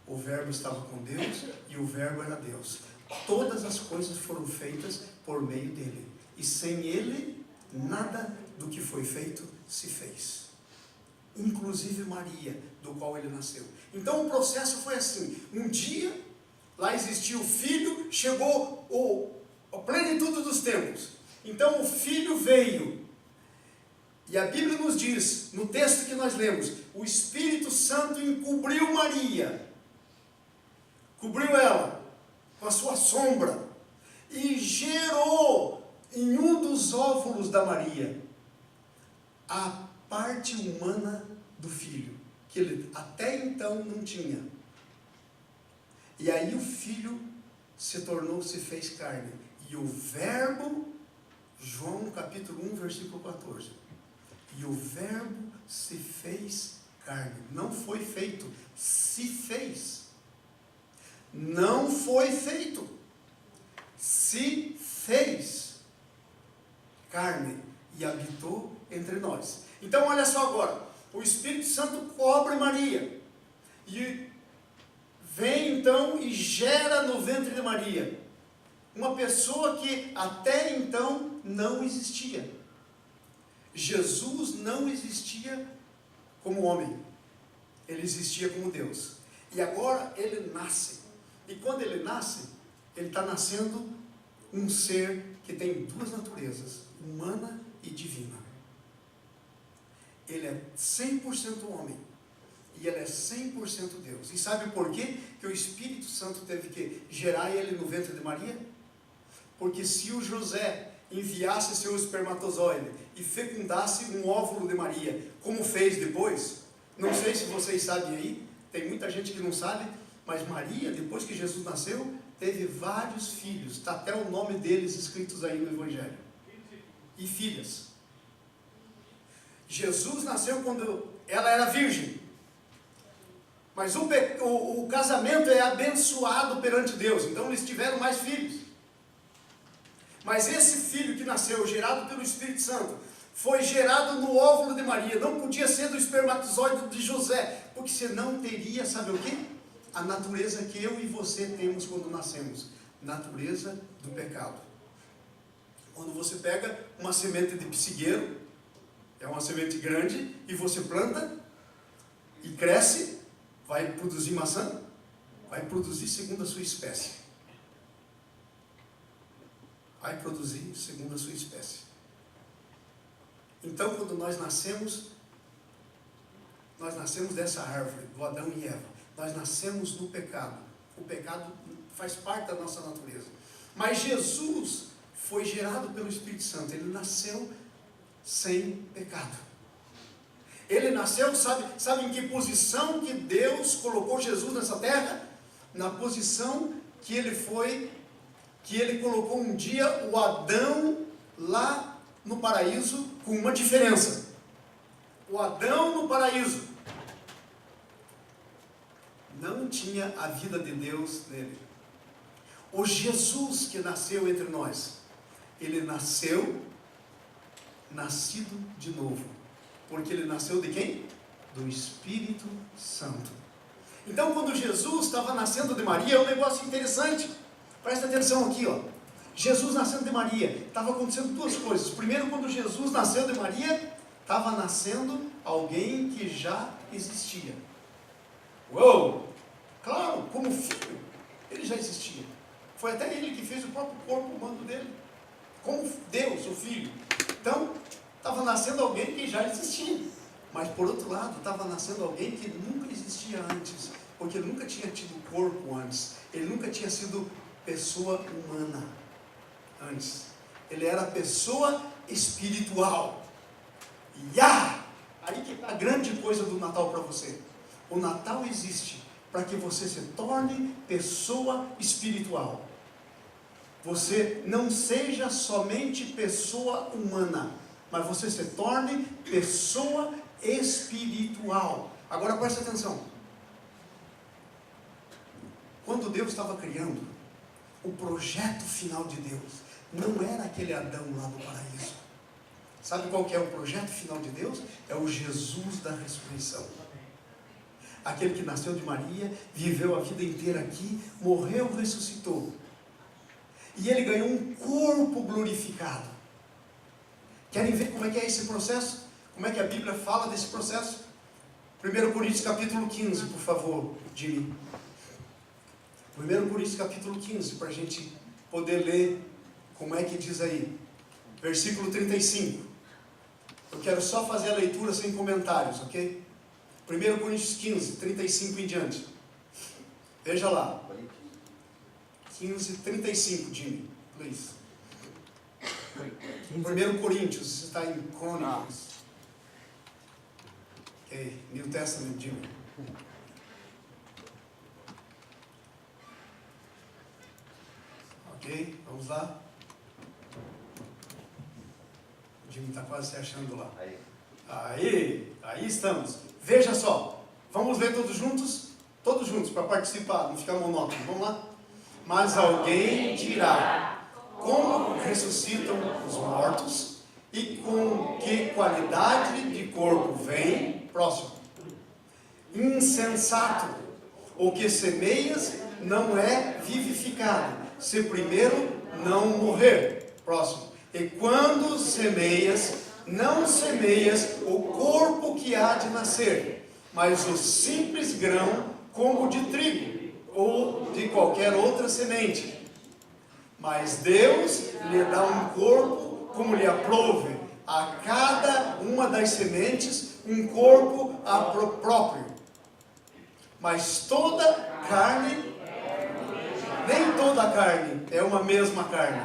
o verbo estava com Deus e o verbo era Deus. Todas as coisas foram feitas por meio dele, e sem ele, nada do que foi feito se fez. Inclusive Maria, do qual ele nasceu. Então o processo foi assim: um dia, lá existia o Filho, chegou a plenitude dos tempos. Então o Filho veio, e a Bíblia nos diz, no texto que nós lemos, o Espírito Santo encobriu Maria, cobriu ela com a sua sombra, e gerou em um dos óvulos da Maria a parte humana do Filho, que ele até então não tinha. E aí o Filho se fez carne. E o Verbo, João capítulo 1, versículo 14. E o Verbo se fez carne. Não foi feito, se fez. Não foi feito, se fez carne e habitou entre nós. Então olha só agora, o Espírito Santo cobre Maria e vem então e gera no ventre de Maria uma pessoa que até então não existia. Jesus não existia como homem, ele existia como Deus. E agora ele nasce. E quando ele nasce, ele está nascendo um ser que tem duas naturezas, humana e divina. Ele é 100% homem e ele é 100% Deus. E sabe por quê que o Espírito Santo teve que gerar ele no ventre de Maria? Porque se o José enviasse seu espermatozoide e fecundasse um óvulo de Maria, como fez depois, não sei se vocês sabem aí, tem muita gente que não sabe, mas Maria, depois que Jesus nasceu, teve vários filhos, está até o nome deles escritos aí no Evangelho, e filhas. Jesus nasceu quando ela era virgem, mas o casamento é abençoado perante Deus, então eles tiveram mais filhos. Mas esse filho que nasceu, gerado pelo Espírito Santo, foi gerado no óvulo de Maria, não podia ser do espermatozoide de José, porque senão teria, sabe o quê? A natureza que eu e você temos quando nascemos, natureza do pecado. Quando você pega uma semente de psigueiro, é uma semente grande, e você planta, e cresce, vai produzir maçã, vai produzir segundo a sua espécie. Vai produzir segundo a sua espécie. Então, quando nós nascemos dessa árvore, do Adão e Eva. Nós nascemos no pecado. O pecado faz parte da nossa natureza. Mas Jesus foi gerado pelo Espírito Santo. Ele nasceu sem pecado. Ele nasceu, sabe em que posição que Deus colocou Jesus nessa terra? Na posição que ele colocou um dia o Adão lá no paraíso, com uma diferença. O Adão no paraíso não tinha a vida de Deus nele. O Jesus que nasceu entre nós, ele nascido de novo. Porque ele nasceu de quem? Do Espírito Santo. Então, quando Jesus estava nascendo de Maria, é um negócio interessante. Presta atenção aqui, ó. Jesus nascendo de Maria, estava acontecendo duas coisas. Primeiro, quando Jesus nasceu de Maria, estava nascendo alguém que já existia. Uou! Claro, como filho, ele já existia. Foi até ele que fez o próprio corpo humano dele. Como Deus, o Filho. Então, estava nascendo alguém que já existia. Mas, por outro lado, estava nascendo alguém que nunca existia antes. Porque ele nunca tinha tido corpo antes. Ele nunca tinha sido pessoa humana antes. Ele era pessoa espiritual. E aí que está a grande coisa do Natal para você. O Natal existe para que você se torne pessoa espiritual. Você não seja somente pessoa humana, mas você se torne pessoa espiritual. Agora presta atenção. Quando Deus estava criando, o projeto final de Deus não era aquele Adão lá do paraíso. Sabe qual que é o projeto final de Deus? É o Jesus da ressurreição. Aquele que nasceu de Maria, viveu a vida inteira aqui, morreu, ressuscitou. E ele ganhou um corpo glorificado. Querem ver como é que é esse processo? Como é que a Bíblia fala desse processo? 1 Coríntios capítulo 15, por favor, Jimmy. 1 Coríntios capítulo 15, para a gente poder ler como é que diz aí. Versículo 35. Eu quero só fazer a leitura sem comentários, ok? 1 Coríntios 15, 35 em diante. Veja lá. 15, 35, Jimmy, please. 1 Coríntios, está em Crônicas. Ok, New Testament, Jimmy. Ok, vamos lá. O Jimmy está quase se achando lá. Aí estamos. Veja só, vamos ler todos juntos? Todos juntos, para participar, não ficar monótono. Vamos lá? Mas alguém dirá: como ressuscitam os mortos e com que qualidade de corpo vem? Próximo. Insensato, o que semeias não é vivificado, se primeiro não morrer. Próximo. E quando semeias, não semeias o corpo que há de nascer, mas o simples grão, como de trigo ou de qualquer outra semente. Mas Deus lhe dá um corpo como lhe aprouve, a cada uma das sementes um corpo próprio. Mas toda carne, nem toda a carne é uma mesma carne,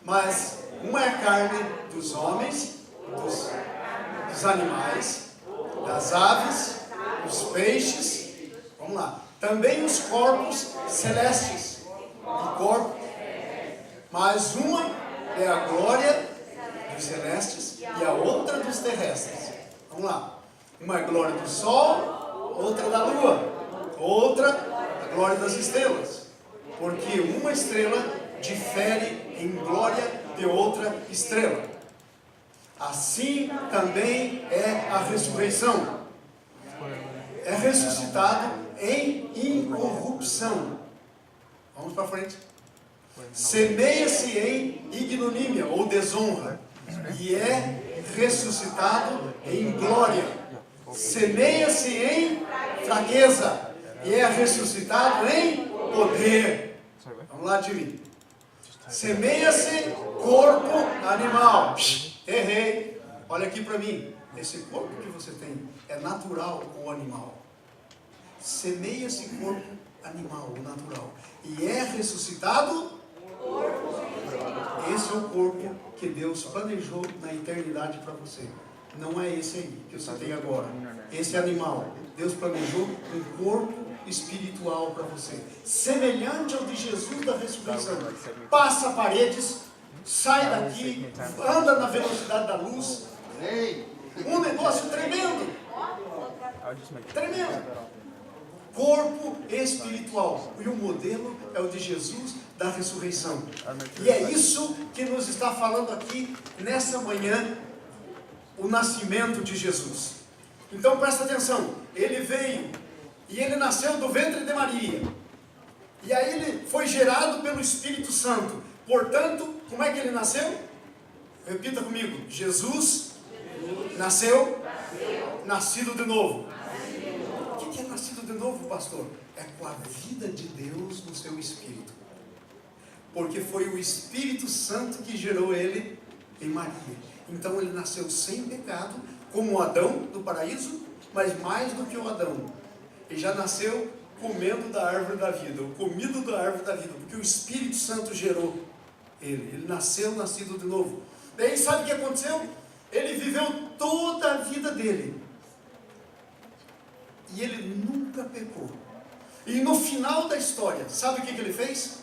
mas uma é a carne dos homens, dos animais, das aves, dos peixes, vamos lá, também os corpos celestes, mas uma é a glória dos celestes e a outra dos terrestres. Vamos lá, uma é a glória do sol, outra da lua, outra a glória das estrelas, porque uma estrela difere em glória de outra estrela. Assim também é a ressurreição. É ressuscitado em incorrupção. Vamos para frente. Semeia-se em ignomínia ou desonra, e é ressuscitado em glória. Semeia-se em fraqueza, e é ressuscitado em poder. Vamos lá, Jimmy. Semeia-se corpo animal. Errei. Olha aqui para mim. Esse corpo que você tem é natural ou animal? Semeia-se corpo animal ou natural. E é ressuscitado. Esse é o corpo que Deus planejou na eternidade para você. Não é esse aí que você tem agora. Esse é animal. Deus planejou um corpo espiritual para você, semelhante ao de Jesus da ressurreição. Passa paredes, sai daqui, anda na velocidade da luz. Um negócio tremendo. Tremendo. Corpo espiritual. E o modelo é o de Jesus da ressurreição. E é isso que nos está falando aqui nessa manhã, o nascimento de Jesus. Então presta atenção. Ele veio e ele nasceu do ventre de Maria. E aí ele foi gerado pelo Espírito Santo. Portanto, como é que ele nasceu? Repita comigo. Jesus nasceu, nascido de novo. O que é nascido de novo, pastor? É com a vida de Deus no seu espírito. Porque foi o Espírito Santo que gerou ele em Maria. Então ele nasceu sem pecado, como o Adão do paraíso, mas mais do que o Adão. Ele já nasceu comendo da árvore da vida, ou comido da árvore da vida, porque o Espírito Santo gerou ele. Ele nasceu, nascido de novo. Daí sabe o que aconteceu? Ele viveu toda a vida dele. E ele nunca pecou. E no final da história, sabe o que ele fez?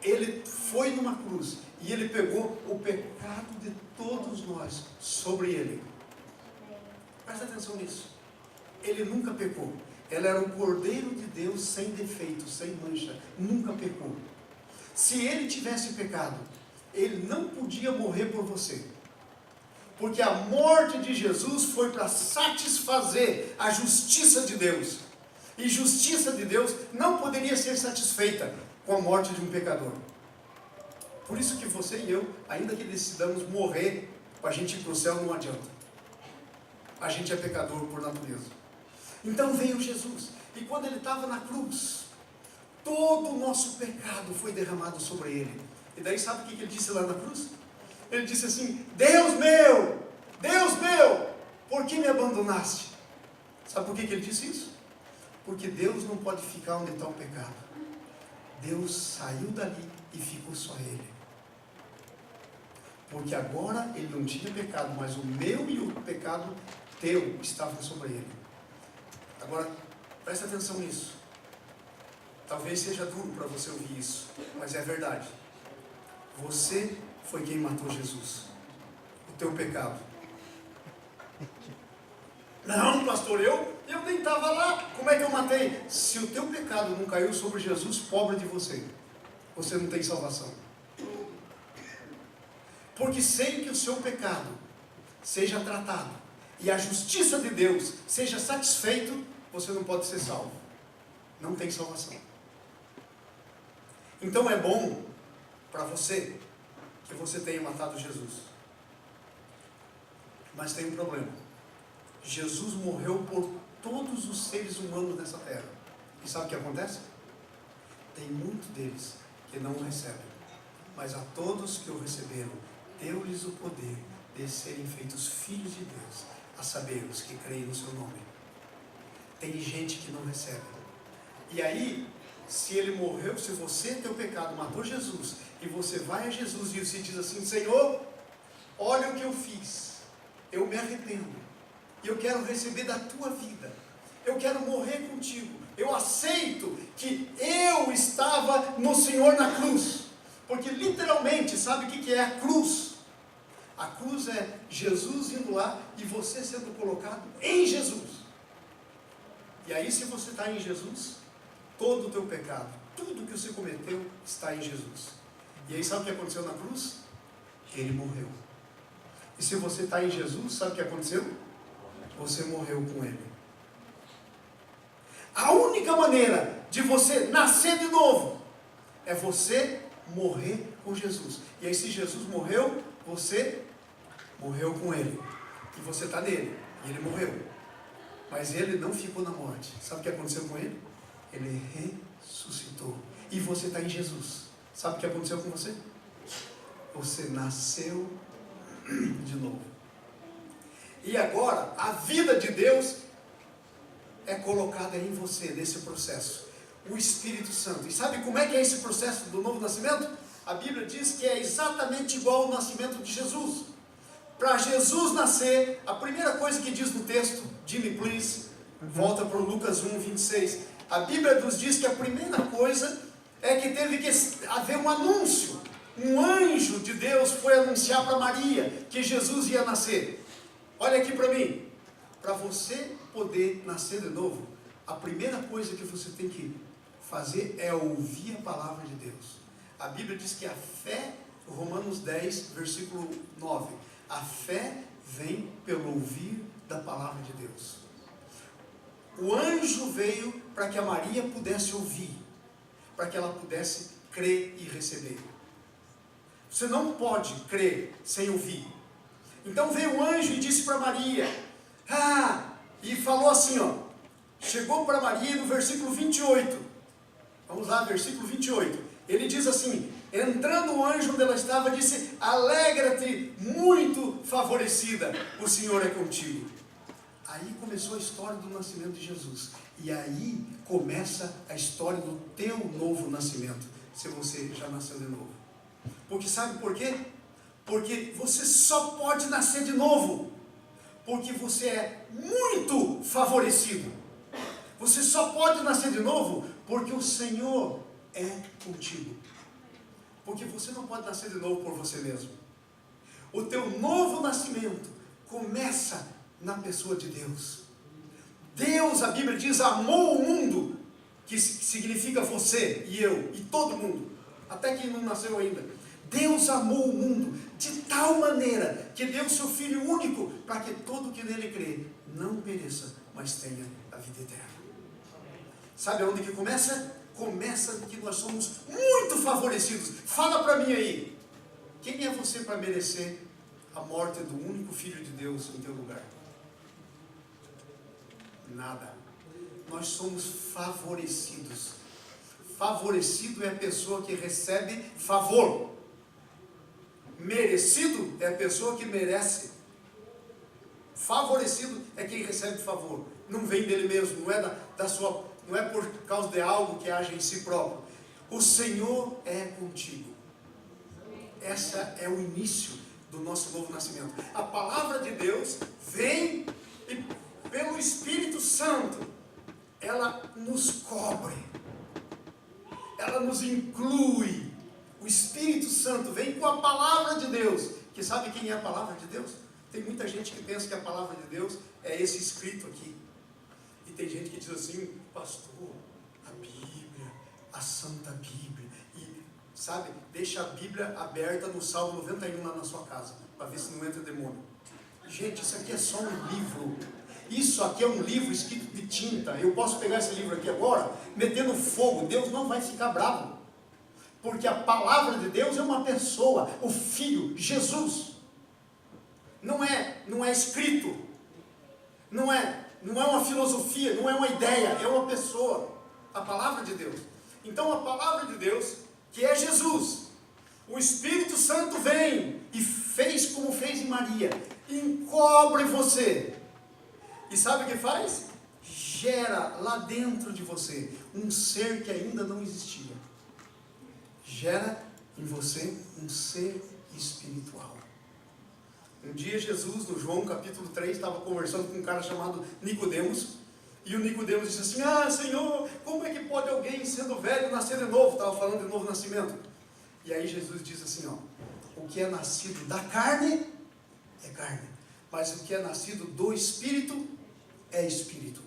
Ele foi numa cruz e ele pegou o pecado de todos nós sobre ele. Presta atenção nisso. Ele nunca pecou. Ele era o Cordeiro de Deus sem defeito, sem mancha. Nunca pecou. Se ele tivesse pecado, ele não podia morrer por você. Porque a morte de Jesus foi para satisfazer a justiça de Deus. E justiça de Deus não poderia ser satisfeita com a morte de um pecador. Por isso que você e eu, ainda que decidamos morrer, para a gente ir para o céu não adianta. A gente é pecador por natureza. Então veio Jesus. E quando ele estava na cruz, todo o nosso pecado foi derramado sobre ele. E daí sabe o que ele disse lá na cruz? Ele disse assim: Deus meu, por que me abandonaste? Sabe por que ele disse isso? Porque Deus não pode ficar onde está o pecado. Deus saiu dali e ficou só ele. Porque agora ele não tinha pecado, mas o meu e o pecado teu estavam sobre ele. Agora, presta atenção nisso. Talvez seja duro para você ouvir isso, mas é verdade. Você foi quem matou Jesus. O teu pecado. Não, pastor, eu nem estava lá. Como é que eu matei? Se o teu pecado não caiu sobre Jesus, pobre de você, você não tem salvação. Porque sem que o seu pecado seja tratado e a justiça de Deus seja satisfeito, você não pode ser salvo. Não tem salvação. Então é bom para você que você tenha matado Jesus. Mas tem um problema. Jesus morreu por todos os seres humanos dessa terra. E sabe o que acontece? Tem muitos deles que não o recebem. Mas a todos que o receberam, deu-lhes o poder de serem feitos filhos de Deus, a saber, os que creem no seu nome. Tem gente que não recebe. E aí, se ele morreu, se você, teu pecado, matou Jesus, e você vai a Jesus e se diz assim: Senhor, olha o que eu fiz, eu me arrependo, e eu quero receber da tua vida, eu quero morrer contigo, eu aceito que eu estava no Senhor na cruz, porque literalmente, sabe o que é a cruz? A cruz é Jesus indo lá e você sendo colocado em Jesus. E aí, se você está em Jesus, todo o teu pecado, tudo que você cometeu está em Jesus. E aí, sabe o que aconteceu na cruz? Ele morreu. E se você está em Jesus, sabe o que aconteceu? Você morreu com Ele. A única maneira de você nascer de novo é você morrer com Jesus. E aí, se Jesus morreu, você morreu com Ele. E você está nele. E Ele morreu. Mas Ele não ficou na morte. Sabe o que aconteceu com Ele? Ele ressuscitou. E você está em Jesus. Sabe o que aconteceu com você? Você nasceu de novo. E agora, a vida de Deus é colocada em você, nesse processo. O Espírito Santo. E sabe como é que é esse processo do novo nascimento? A Bíblia diz que é exatamente igual ao nascimento de Jesus. Para Jesus nascer, a primeira coisa que diz no texto, Jimmy, please, volta para o Lucas 1, 26. A Bíblia nos diz que a primeira coisa é que teve que haver um anúncio. Um anjo de Deus foi anunciar para Maria que Jesus ia nascer. Olha aqui para mim. Para você poder nascer de novo, a primeira coisa que você tem que fazer é ouvir a palavra de Deus. A Bíblia diz que a fé, Romanos 10, versículo 9, a fé vem pelo ouvir da palavra de Deus. O anjo veio para que a Maria pudesse ouvir, para que ela pudesse crer e receber. Você não pode crer sem ouvir. Então veio o anjo e disse para Maria, e falou assim, chegou para Maria no versículo 28, vamos lá, versículo 28, ele diz assim, entrando o anjo onde ela estava, disse, alegra-te, muito favorecida, o Senhor é contigo. Aí começou a história do nascimento de Jesus, e aí começa a história do teu novo nascimento, se você já nasceu de novo. Porque sabe por quê? Porque você só pode nascer de novo porque você é muito favorecido. Você só pode nascer de novo porque o Senhor é contigo. Porque você não pode nascer de novo por você mesmo. O teu novo nascimento começa na pessoa de Deus. Deus, a Bíblia diz, amou o mundo, que significa você e eu e todo mundo, até quem não nasceu ainda. Deus amou o mundo de tal maneira que deu seu Filho único para que todo que nele crê não pereça, mas tenha a vida eterna. Sabe onde que começa? Começa que nós somos muito favorecidos. Fala para mim aí, quem é você para merecer a morte do único Filho de Deus em teu lugar? Nada. Nós somos favorecidos. Favorecido é a pessoa que recebe favor. Merecido é a pessoa que merece. Favorecido é quem recebe favor. Não vem dele mesmo, não é não é por causa de algo que age em si próprio. O Senhor é contigo. Essa é o início do nosso novo nascimento. A palavra de Deus vem e pelo Espírito Santo ela nos cobre, ela nos inclui O Espírito Santo vem com a palavra de Deus. Que sabe quem é a palavra de Deus? Tem muita gente que pensa que a palavra de Deus é esse escrito aqui. E tem gente que diz assim, pastor, a Bíblia, a Santa Bíblia. E, sabe, deixa a Bíblia aberta no Salmo 91 lá na sua casa, para ver se não entra demônio. Gente, isso aqui é só um livro. Isso aqui é um livro escrito de tinta. Eu posso pegar esse livro aqui agora, meter no fogo. Deus não vai ficar bravo. Porque a palavra de Deus é uma pessoa, o Filho, Jesus. Não é escrito. Não é uma filosofia, não é uma ideia, é uma pessoa. A palavra de Deus. Então a palavra de Deus, que é Jesus, o Espírito Santo vem e fez como fez em Maria, encobre você. E sabe o que faz? Gera lá dentro de você um ser que ainda não existia. Gera em você um ser espiritual. Um dia Jesus, no João capítulo 3, estava conversando com um cara chamado Nicodemos. E o Nicodemos disse assim, Senhor, como é que pode alguém sendo velho nascer de novo? Estava falando de novo nascimento. E aí Jesus diz assim, o que é nascido da carne é carne, mas o que é nascido do Espírito é Espírito.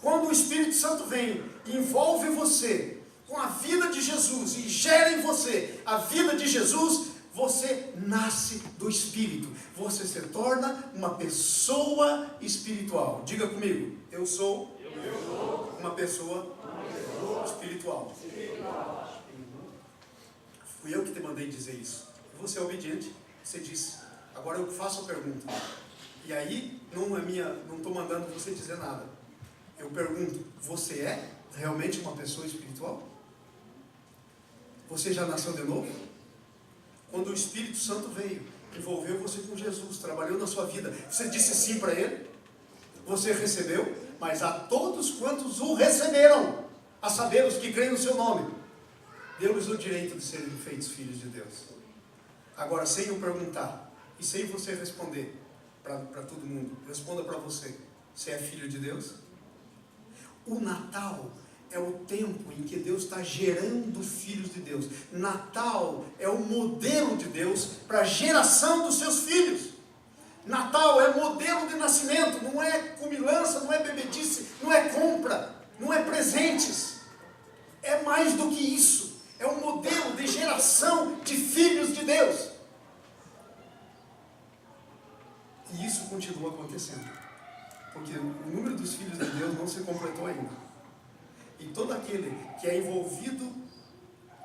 Quando o Espírito Santo vem e envolve você com a vida de Jesus e gera em você a vida de Jesus, você nasce do Espírito. Você se torna uma pessoa espiritual. Diga comigo, eu sou uma pessoa espiritual. Fui eu que te mandei dizer isso. Você é obediente, você disse. Agora eu faço a pergunta. E aí, não estou mandando você dizer nada. Eu pergunto, você é realmente uma pessoa espiritual? Você já nasceu de novo? Quando o Espírito Santo veio, envolveu você com Jesus, trabalhou na sua vida, você disse sim para Ele? Você recebeu? Mas a todos quantos o receberam, a saber, os que creem no seu nome, deu-lhes o direito de serem feitos filhos de Deus. Agora, sem eu perguntar, e sem você responder para todo mundo, responda para você, você é filho de Deus? O Natal é o tempo em que Deus está gerando filhos de Deus. Natal é o modelo de Deus para a geração dos seus filhos. Natal é modelo de nascimento, não é comilança, não é bebedice, não é compra, não é presentes. É mais do que isso. É um modelo de geração de filhos de Deus. E isso continua acontecendo. Porque o número dos filhos de Deus não se completou ainda. E todo aquele que é envolvido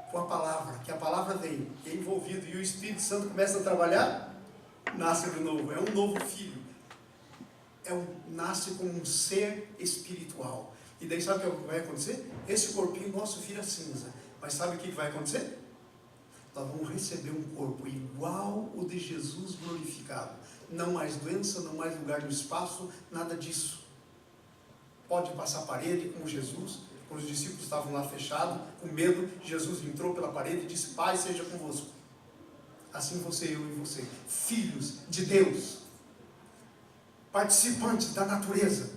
com a palavra, que a palavra vem, que é envolvido e o Espírito Santo começa a trabalhar, nasce de novo, é um novo filho. Nasce como um ser espiritual. E daí sabe o que vai acontecer? Esse corpinho nosso vira cinza. Mas sabe o que vai acontecer? Nós vamos receber um corpo igual o de Jesus glorificado. Não mais doença, não mais lugar no espaço, nada disso. Pode passar a parede como Jesus. Quando os discípulos estavam lá fechados, com medo, Jesus entrou pela parede e disse, Pai, seja convosco. Assim você, eu e você, filhos de Deus, participantes da natureza.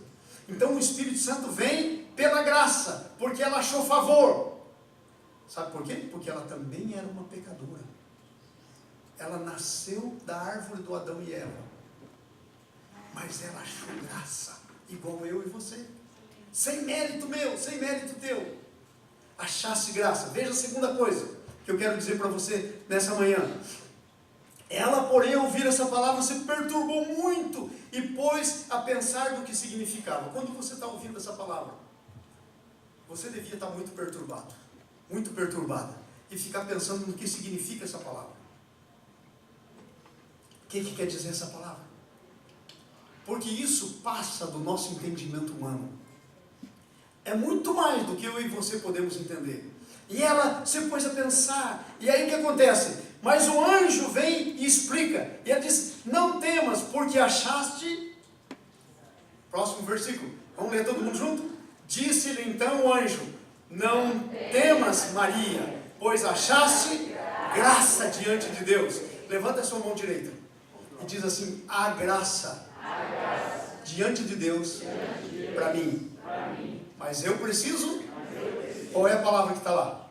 Então o Espírito Santo vem pela graça, porque ela achou favor. Sabe por quê? Porque ela também era uma pecadora. Ela nasceu da árvore do Adão e Eva, mas ela achou graça, igual eu e você. Sem mérito meu, sem mérito teu. Achasse graça. Veja a segunda coisa que eu quero dizer para você nessa manhã. Ela, porém, ao ouvir essa palavra, se perturbou muito e pôs a pensar do que significava. Quando você está ouvindo essa palavra, você devia estar muito perturbado, muito perturbada, e ficar pensando no que significa essa palavra. O que quer dizer essa palavra? Porque isso passa do nosso entendimento humano. É muito mais do que eu e você podemos entender. E ela se pôs a pensar. E aí o que acontece? Mas o anjo vem e explica. E ela diz, não temas, porque achaste... Próximo versículo. Vamos ler todo mundo junto? Disse-lhe então o anjo, não temas, Maria, pois achaste graça diante de Deus. Levanta a sua mão direita. E diz assim, a graça diante de Deus para mim. Mas eu preciso... Qual é a palavra que está lá?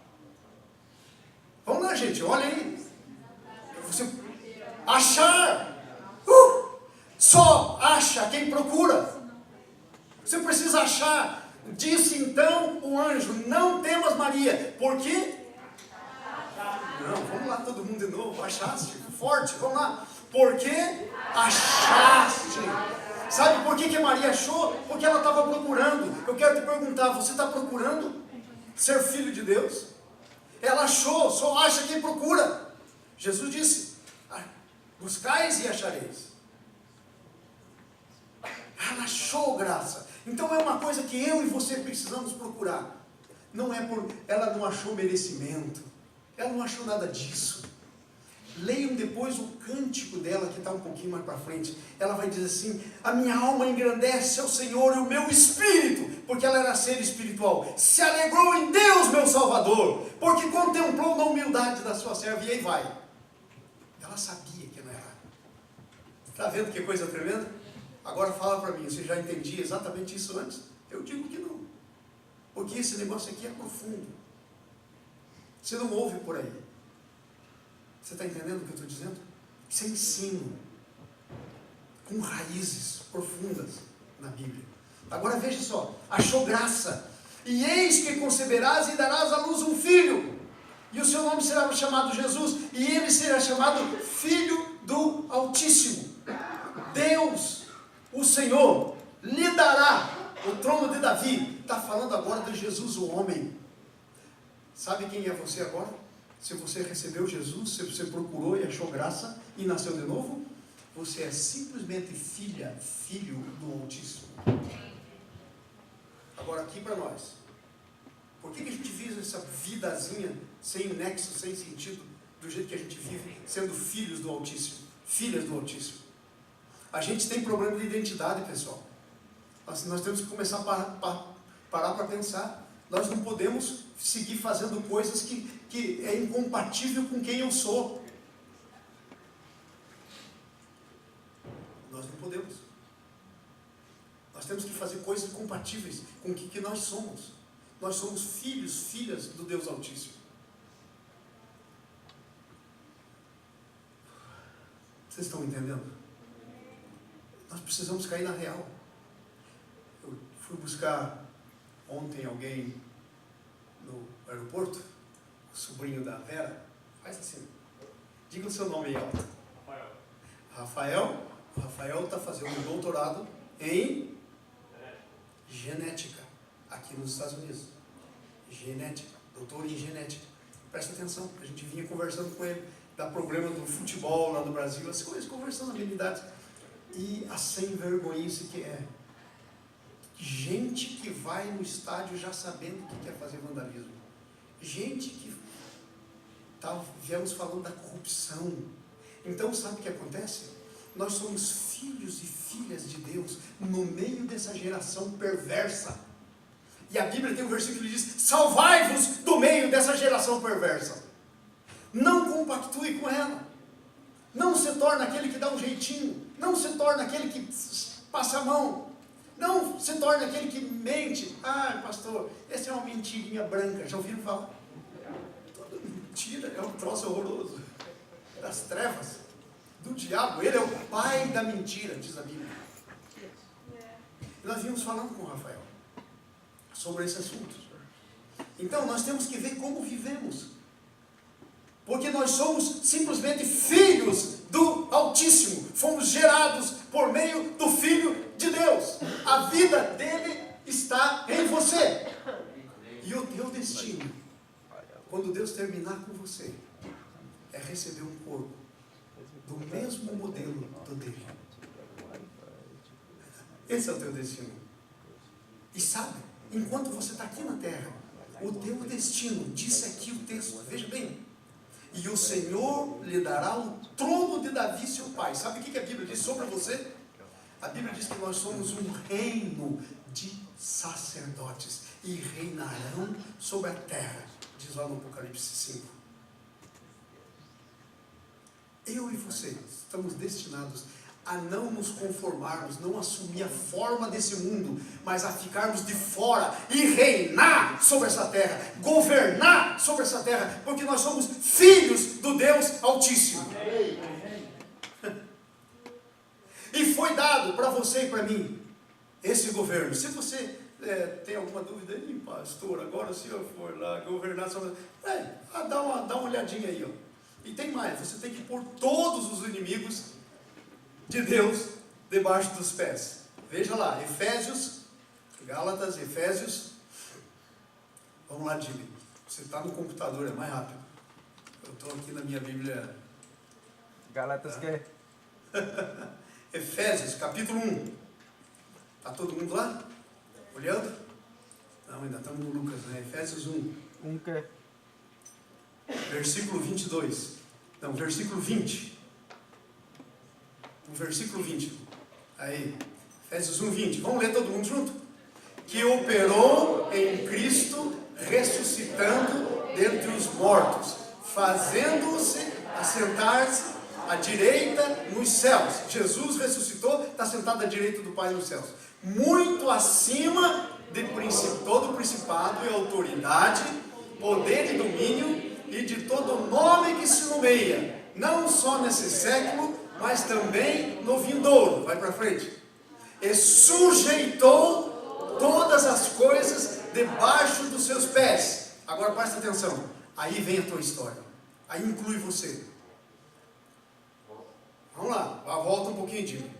Vamos lá, procura, gente, olha aí. Você achar. Só acha quem procura. Você precisa achar. Disse então o anjo: não temas, Maria, porque... Não, vamos lá todo mundo de novo. Achaste, forte, vamos lá. Porque achaste. Sabe por que Maria achou? Porque ela estava procurando. Eu quero te perguntar, você está procurando ser filho de Deus? Ela achou, só acha quem procura. Jesus disse: buscais e achareis. Ela achou graça. Então é uma coisa que eu e você precisamos procurar. Não é por... Ela não achou merecimento. Ela não achou nada disso. Leiam depois o cântico dela, que está um pouquinho mais para frente. Ela vai dizer assim: a minha alma engrandece ao Senhor e o meu espírito, porque ela era ser espiritual, se alegrou em Deus meu Salvador, porque contemplou na humildade da sua serva. E aí vai. Ela sabia que não era. Está vendo que coisa tremenda? Agora fala para mim, você já entendia exatamente isso antes? Eu digo que não. Porque esse negócio aqui é profundo. Você não ouve por aí. Você está entendendo o que eu estou dizendo? Isso é ensino. Com raízes profundas na Bíblia. Agora veja só. Achou graça. E eis que conceberás e darás à luz um filho. E o seu nome será chamado Jesus. E ele será chamado Filho do Altíssimo. Deus, o Senhor, lhe dará o trono de Davi. Está falando agora de Jesus, o homem. Sabe quem é você agora? Se você recebeu Jesus, se você procurou e achou graça e nasceu de novo, você é simplesmente filho do Altíssimo. Agora aqui para nós, por que a gente vive essa vidazinha sem nexo, sem sentido, do jeito que a gente vive, sendo filhos do Altíssimo, filhas do Altíssimo? A gente tem problema de identidade, pessoal. Nós temos que começar a parar para pensar. Nós não podemos seguir fazendo coisas que é incompatível com quem eu sou. Nós não podemos. Nós temos que fazer coisas compatíveis com o que nós somos. Nós somos filhos, filhas do Deus Altíssimo. Vocês estão entendendo? Nós precisamos cair na real. Eu fui buscar ontem alguém no aeroporto, o sobrinho da Vera. Faz assim, diga o seu nome aí alto. Rafael. O Rafael está fazendo um doutorado em genética aqui nos Estados Unidos. Genética, doutor em genética. Presta atenção, a gente vinha conversando com ele da programa do futebol lá no Brasil, as coisas, conversando habilidades. E a sem vergonhice que é. Gente que vai no estádio já sabendo que quer fazer vandalismo. Gente que viemos falando da corrupção. Então sabe o que acontece? Nós somos filhos e filhas de Deus no meio dessa geração perversa. E a Bíblia tem um versículo que diz: salvai-vos do meio dessa geração perversa. Não compactue com ela. Não se torna aquele que dá um jeitinho. Não se torna aquele que passa a mão. Não se torna aquele que mente. Ah, pastor, essa é uma mentirinha branca. Já ouviram falar? Toda mentira é um troço horroroso. Das trevas, do diabo. Ele é o pai da mentira, diz a Bíblia. E nós vimos falando com o Rafael sobre esse assunto. Então nós temos que ver como vivemos. Porque nós somos simplesmente filhos do Altíssimo. Fomos gerados por meio do Filho de Deus. A vida dele está em você. E o teu destino, quando Deus terminar com você, é receber um corpo do mesmo modelo do dele. Esse é o teu destino. E sabe, enquanto você está aqui na terra, o teu destino, disse aqui o texto, veja bem: e o Senhor lhe dará o trono de Davi, seu pai. Sabe o que a Bíblia diz sobre você? A Bíblia diz que nós somos um reino de sacerdotes e reinarão sobre a terra, diz lá no Apocalipse 5. Eu e você estamos destinados a não nos conformarmos, não assumir a forma desse mundo, mas a ficarmos de fora e reinar sobre essa terra, governar sobre essa terra, porque nós somos filhos do Deus Altíssimo. E foi dado para você e para mim esse governo. Se você tem alguma dúvida aí, pastor, agora se eu for lá governar sobre... dá uma olhadinha aí, ó. E tem mais, você tem que pôr todos os inimigos de Deus debaixo dos pés. Veja lá, Efésios, Gálatas, Efésios. Vamos lá, Jimmy. Você está no computador, é mais rápido. Eu estou aqui na minha Bíblia. Gálatas que é? Efésios, capítulo 1. Está todo mundo lá? Olhando? Não, ainda estamos no Lucas, né? Efésios 1. 1 que é? Versículo 22. Não, versículo 20. O versículo 20. Aí. Efésios 1, 20. Vamos ler todo mundo junto? Que operou em Cristo, ressuscitando dentre os mortos, fazendo-se assentar-se à direita nos céus. Jesus ressuscitou, está sentado à direita do Pai nos céus. Muito acima de todo principado e autoridade, poder e domínio, e de todo nome que se nomeia, não só nesse século, mas também no vindouro. Vai para frente. E sujeitou todas as coisas debaixo dos seus pés. Agora presta atenção. Aí vem a tua história. Aí inclui você. Vamos lá, volta um pouquinho, Jimmy.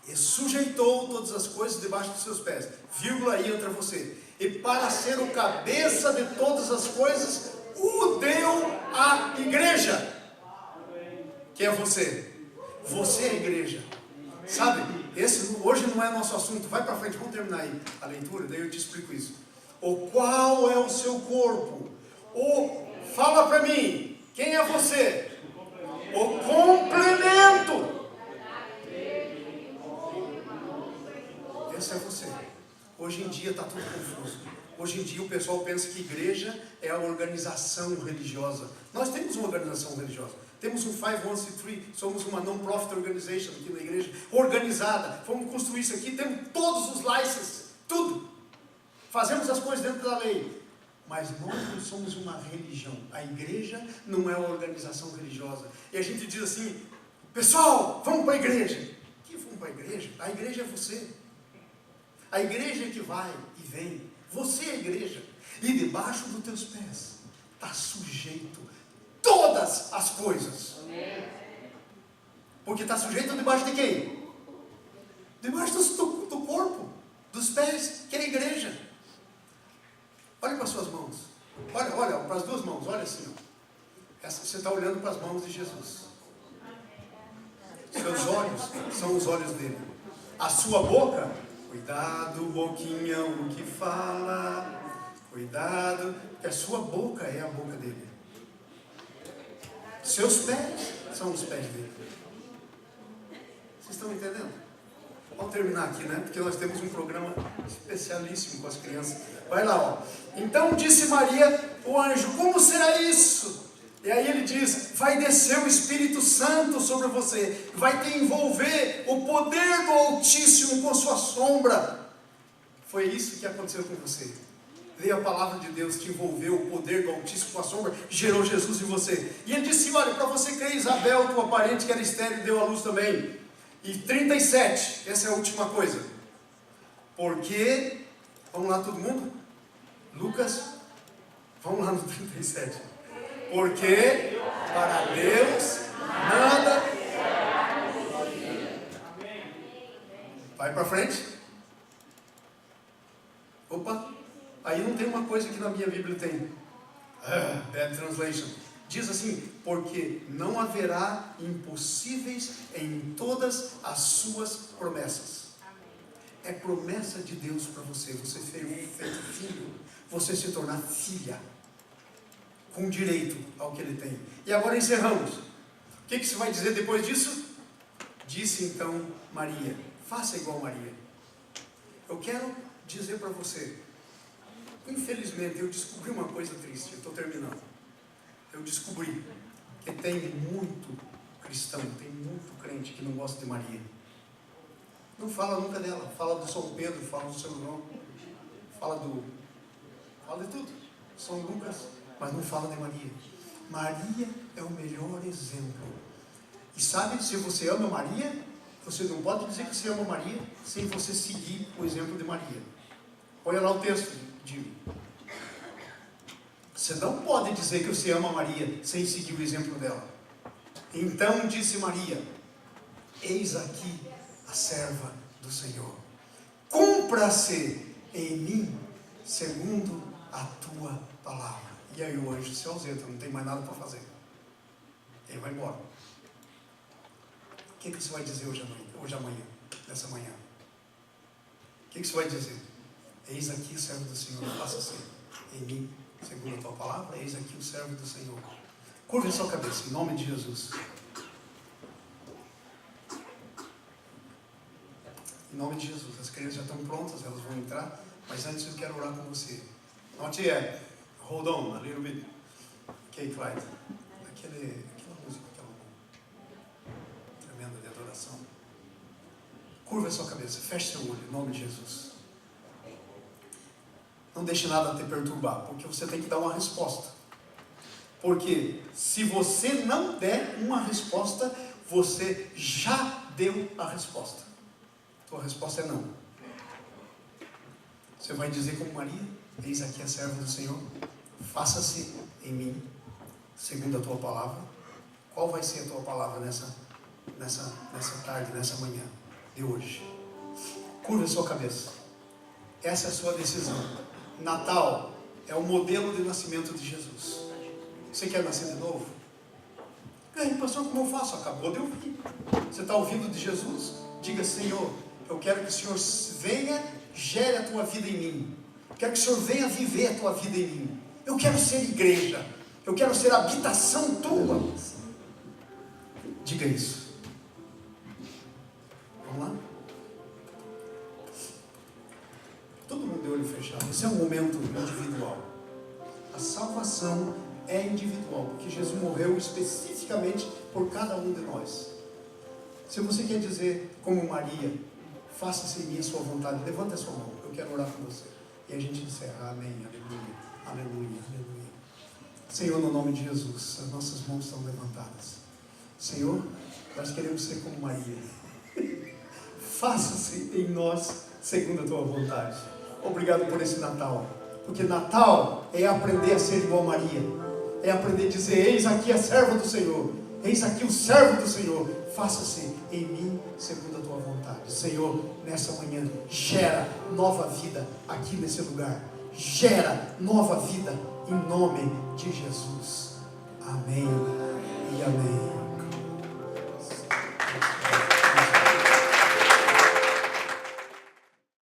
E sujeitou todas as coisas debaixo dos seus pés. Vírgula, aí entra você. E para ser o cabeça de todas as coisas, o deu à igreja. Que é você. Você é a igreja. Sabe, esse hoje não é nosso assunto. Vai para frente, vamos terminar aí a leitura, daí eu te explico isso. O qual é o seu corpo? Fala para mim, quem é você? O complemento. Esse é você. Hoje em dia está tudo confuso. Hoje em dia o pessoal pensa que igreja é a organização religiosa. Nós temos uma organização religiosa. Temos um 501c3, somos uma non-profit organization aqui na igreja, organizada. Vamos construir isso aqui, temos todos os licenses, tudo. Fazemos as coisas dentro da lei. Mas nós não somos uma religião. A igreja não é uma organização religiosa. E a gente diz assim, pessoal, vamos para a igreja. Que vamos para a igreja? A igreja é você. A igreja é que vai e vem. Você é a igreja. E debaixo dos teus pés está sujeito todas as coisas. Porque está sujeito debaixo de quem? Debaixo do corpo, dos pés, que é a igreja. Olha para as suas mãos. Olha para as duas mãos. Olha assim. Ó. Você está olhando para as mãos de Jesus. Seus olhos são os olhos dele. A sua boca, cuidado, boquinha, o que fala. Cuidado, porque a sua boca é a boca dele. Seus pés são os pés dele. Vocês estão entendendo? Vamos terminar aqui, né? Porque nós temos um programa especialíssimo com as crianças. Vai lá, ó. Então disse Maria, o anjo, como será isso? E aí ele diz, vai descer o Espírito Santo sobre você, vai te envolver o poder do Altíssimo com sua sombra. Foi isso que aconteceu com você. Veio a palavra de Deus, te envolveu, o poder do Altíssimo com a sombra, gerou Jesus em você. E ele disse, olha, para você crer, Isabel, tua parente que era estéril, deu à luz também. E 37, essa é a última coisa. Porque, vamos lá todo mundo? Lucas, vamos lá no 37. Porque para Deus nada. Vai para frente. Opa, aí não tem uma coisa que na minha Bíblia tem. Bad translation. Diz assim, porque não haverá impossíveis em todas as suas promessas. É promessa de Deus para você. Você ser feito filho. Você se tornar filha. Com direito ao que ele tem. E agora encerramos. O que você vai dizer depois disso? Disse então Maria. Faça igual Maria. Eu quero dizer para você. Infelizmente eu descobri uma coisa triste. Eu estou terminando. Eu descobri que tem muito cristão, tem muito crente que não gosta de Maria. Não fala nunca dela, fala do São Pedro, fala do São João, fala de tudo, São Lucas, mas não fala de Maria. Maria é o melhor exemplo. E sabe, se você ama Maria, você não pode dizer que você ama Maria sem você seguir o exemplo de Maria. Olha lá o texto, Jimmy. Você não pode dizer que você ama Maria sem seguir o exemplo dela. Então disse Maria: eis aqui a serva do Senhor. Cumpra-se em mim segundo a tua palavra. E aí o anjo se ausenta, não tem mais nada para fazer. Ele vai embora. O que você vai dizer hoje amanhã, nessa manhã? O que você vai dizer? Eis aqui o servo do Senhor, faça-se em mim segundo a tua palavra. Eis aqui o servo do Senhor. Curva a sua cabeça, em nome de Jesus. Em nome de Jesus. As crianças já estão prontas, elas vão entrar. Mas antes eu quero orar com você. Not yet. Hold on a little bit. Okay, Clyde. Aquela música, aquela tremenda de adoração. Curva a sua cabeça, feche seu olho, em nome de Jesus. Não deixe nada te perturbar, porque você tem que dar uma resposta. Porque se você não der uma resposta, você já deu a resposta. Tua resposta é não. Você vai dizer como Maria: eis aqui a serva do Senhor, faça-se em mim segundo a tua palavra. Qual vai ser a tua palavra nessa tarde, nessa manhã de hoje? Curva a sua cabeça. Essa é a sua decisão. Natal é o modelo de nascimento de Jesus. Você quer nascer de novo? E aí, pastor, como eu faço? Acabou de ouvir. Você está ouvindo de Jesus? Diga: Senhor, eu quero que o Senhor venha, gere a tua vida em mim. Eu quero que o Senhor venha viver a tua vida em mim. Eu quero ser igreja. Eu quero ser habitação tua. Diga isso. Vamos lá? Todo mundo de olho fechado. Esse é um momento individual. A salvação é individual, porque Jesus morreu especificamente por cada um de nós. Se você quer dizer como Maria: faça-se em mim a sua vontade, levanta a sua mão, eu quero orar com você. E a gente encerra. Amém, aleluia, aleluia, aleluia. Senhor, no nome de Jesus, as nossas mãos estão levantadas. Senhor, nós queremos ser como Maria. Faça-se em nós segundo a tua vontade. Obrigado por esse Natal, porque Natal é aprender a ser igual a Maria, é aprender a dizer: eis aqui a serva do Senhor, eis aqui o servo do Senhor, faça-se em mim segundo a tua vontade. Senhor, nessa manhã, gera nova vida aqui nesse lugar, gera nova vida em nome de Jesus. Amém e amém.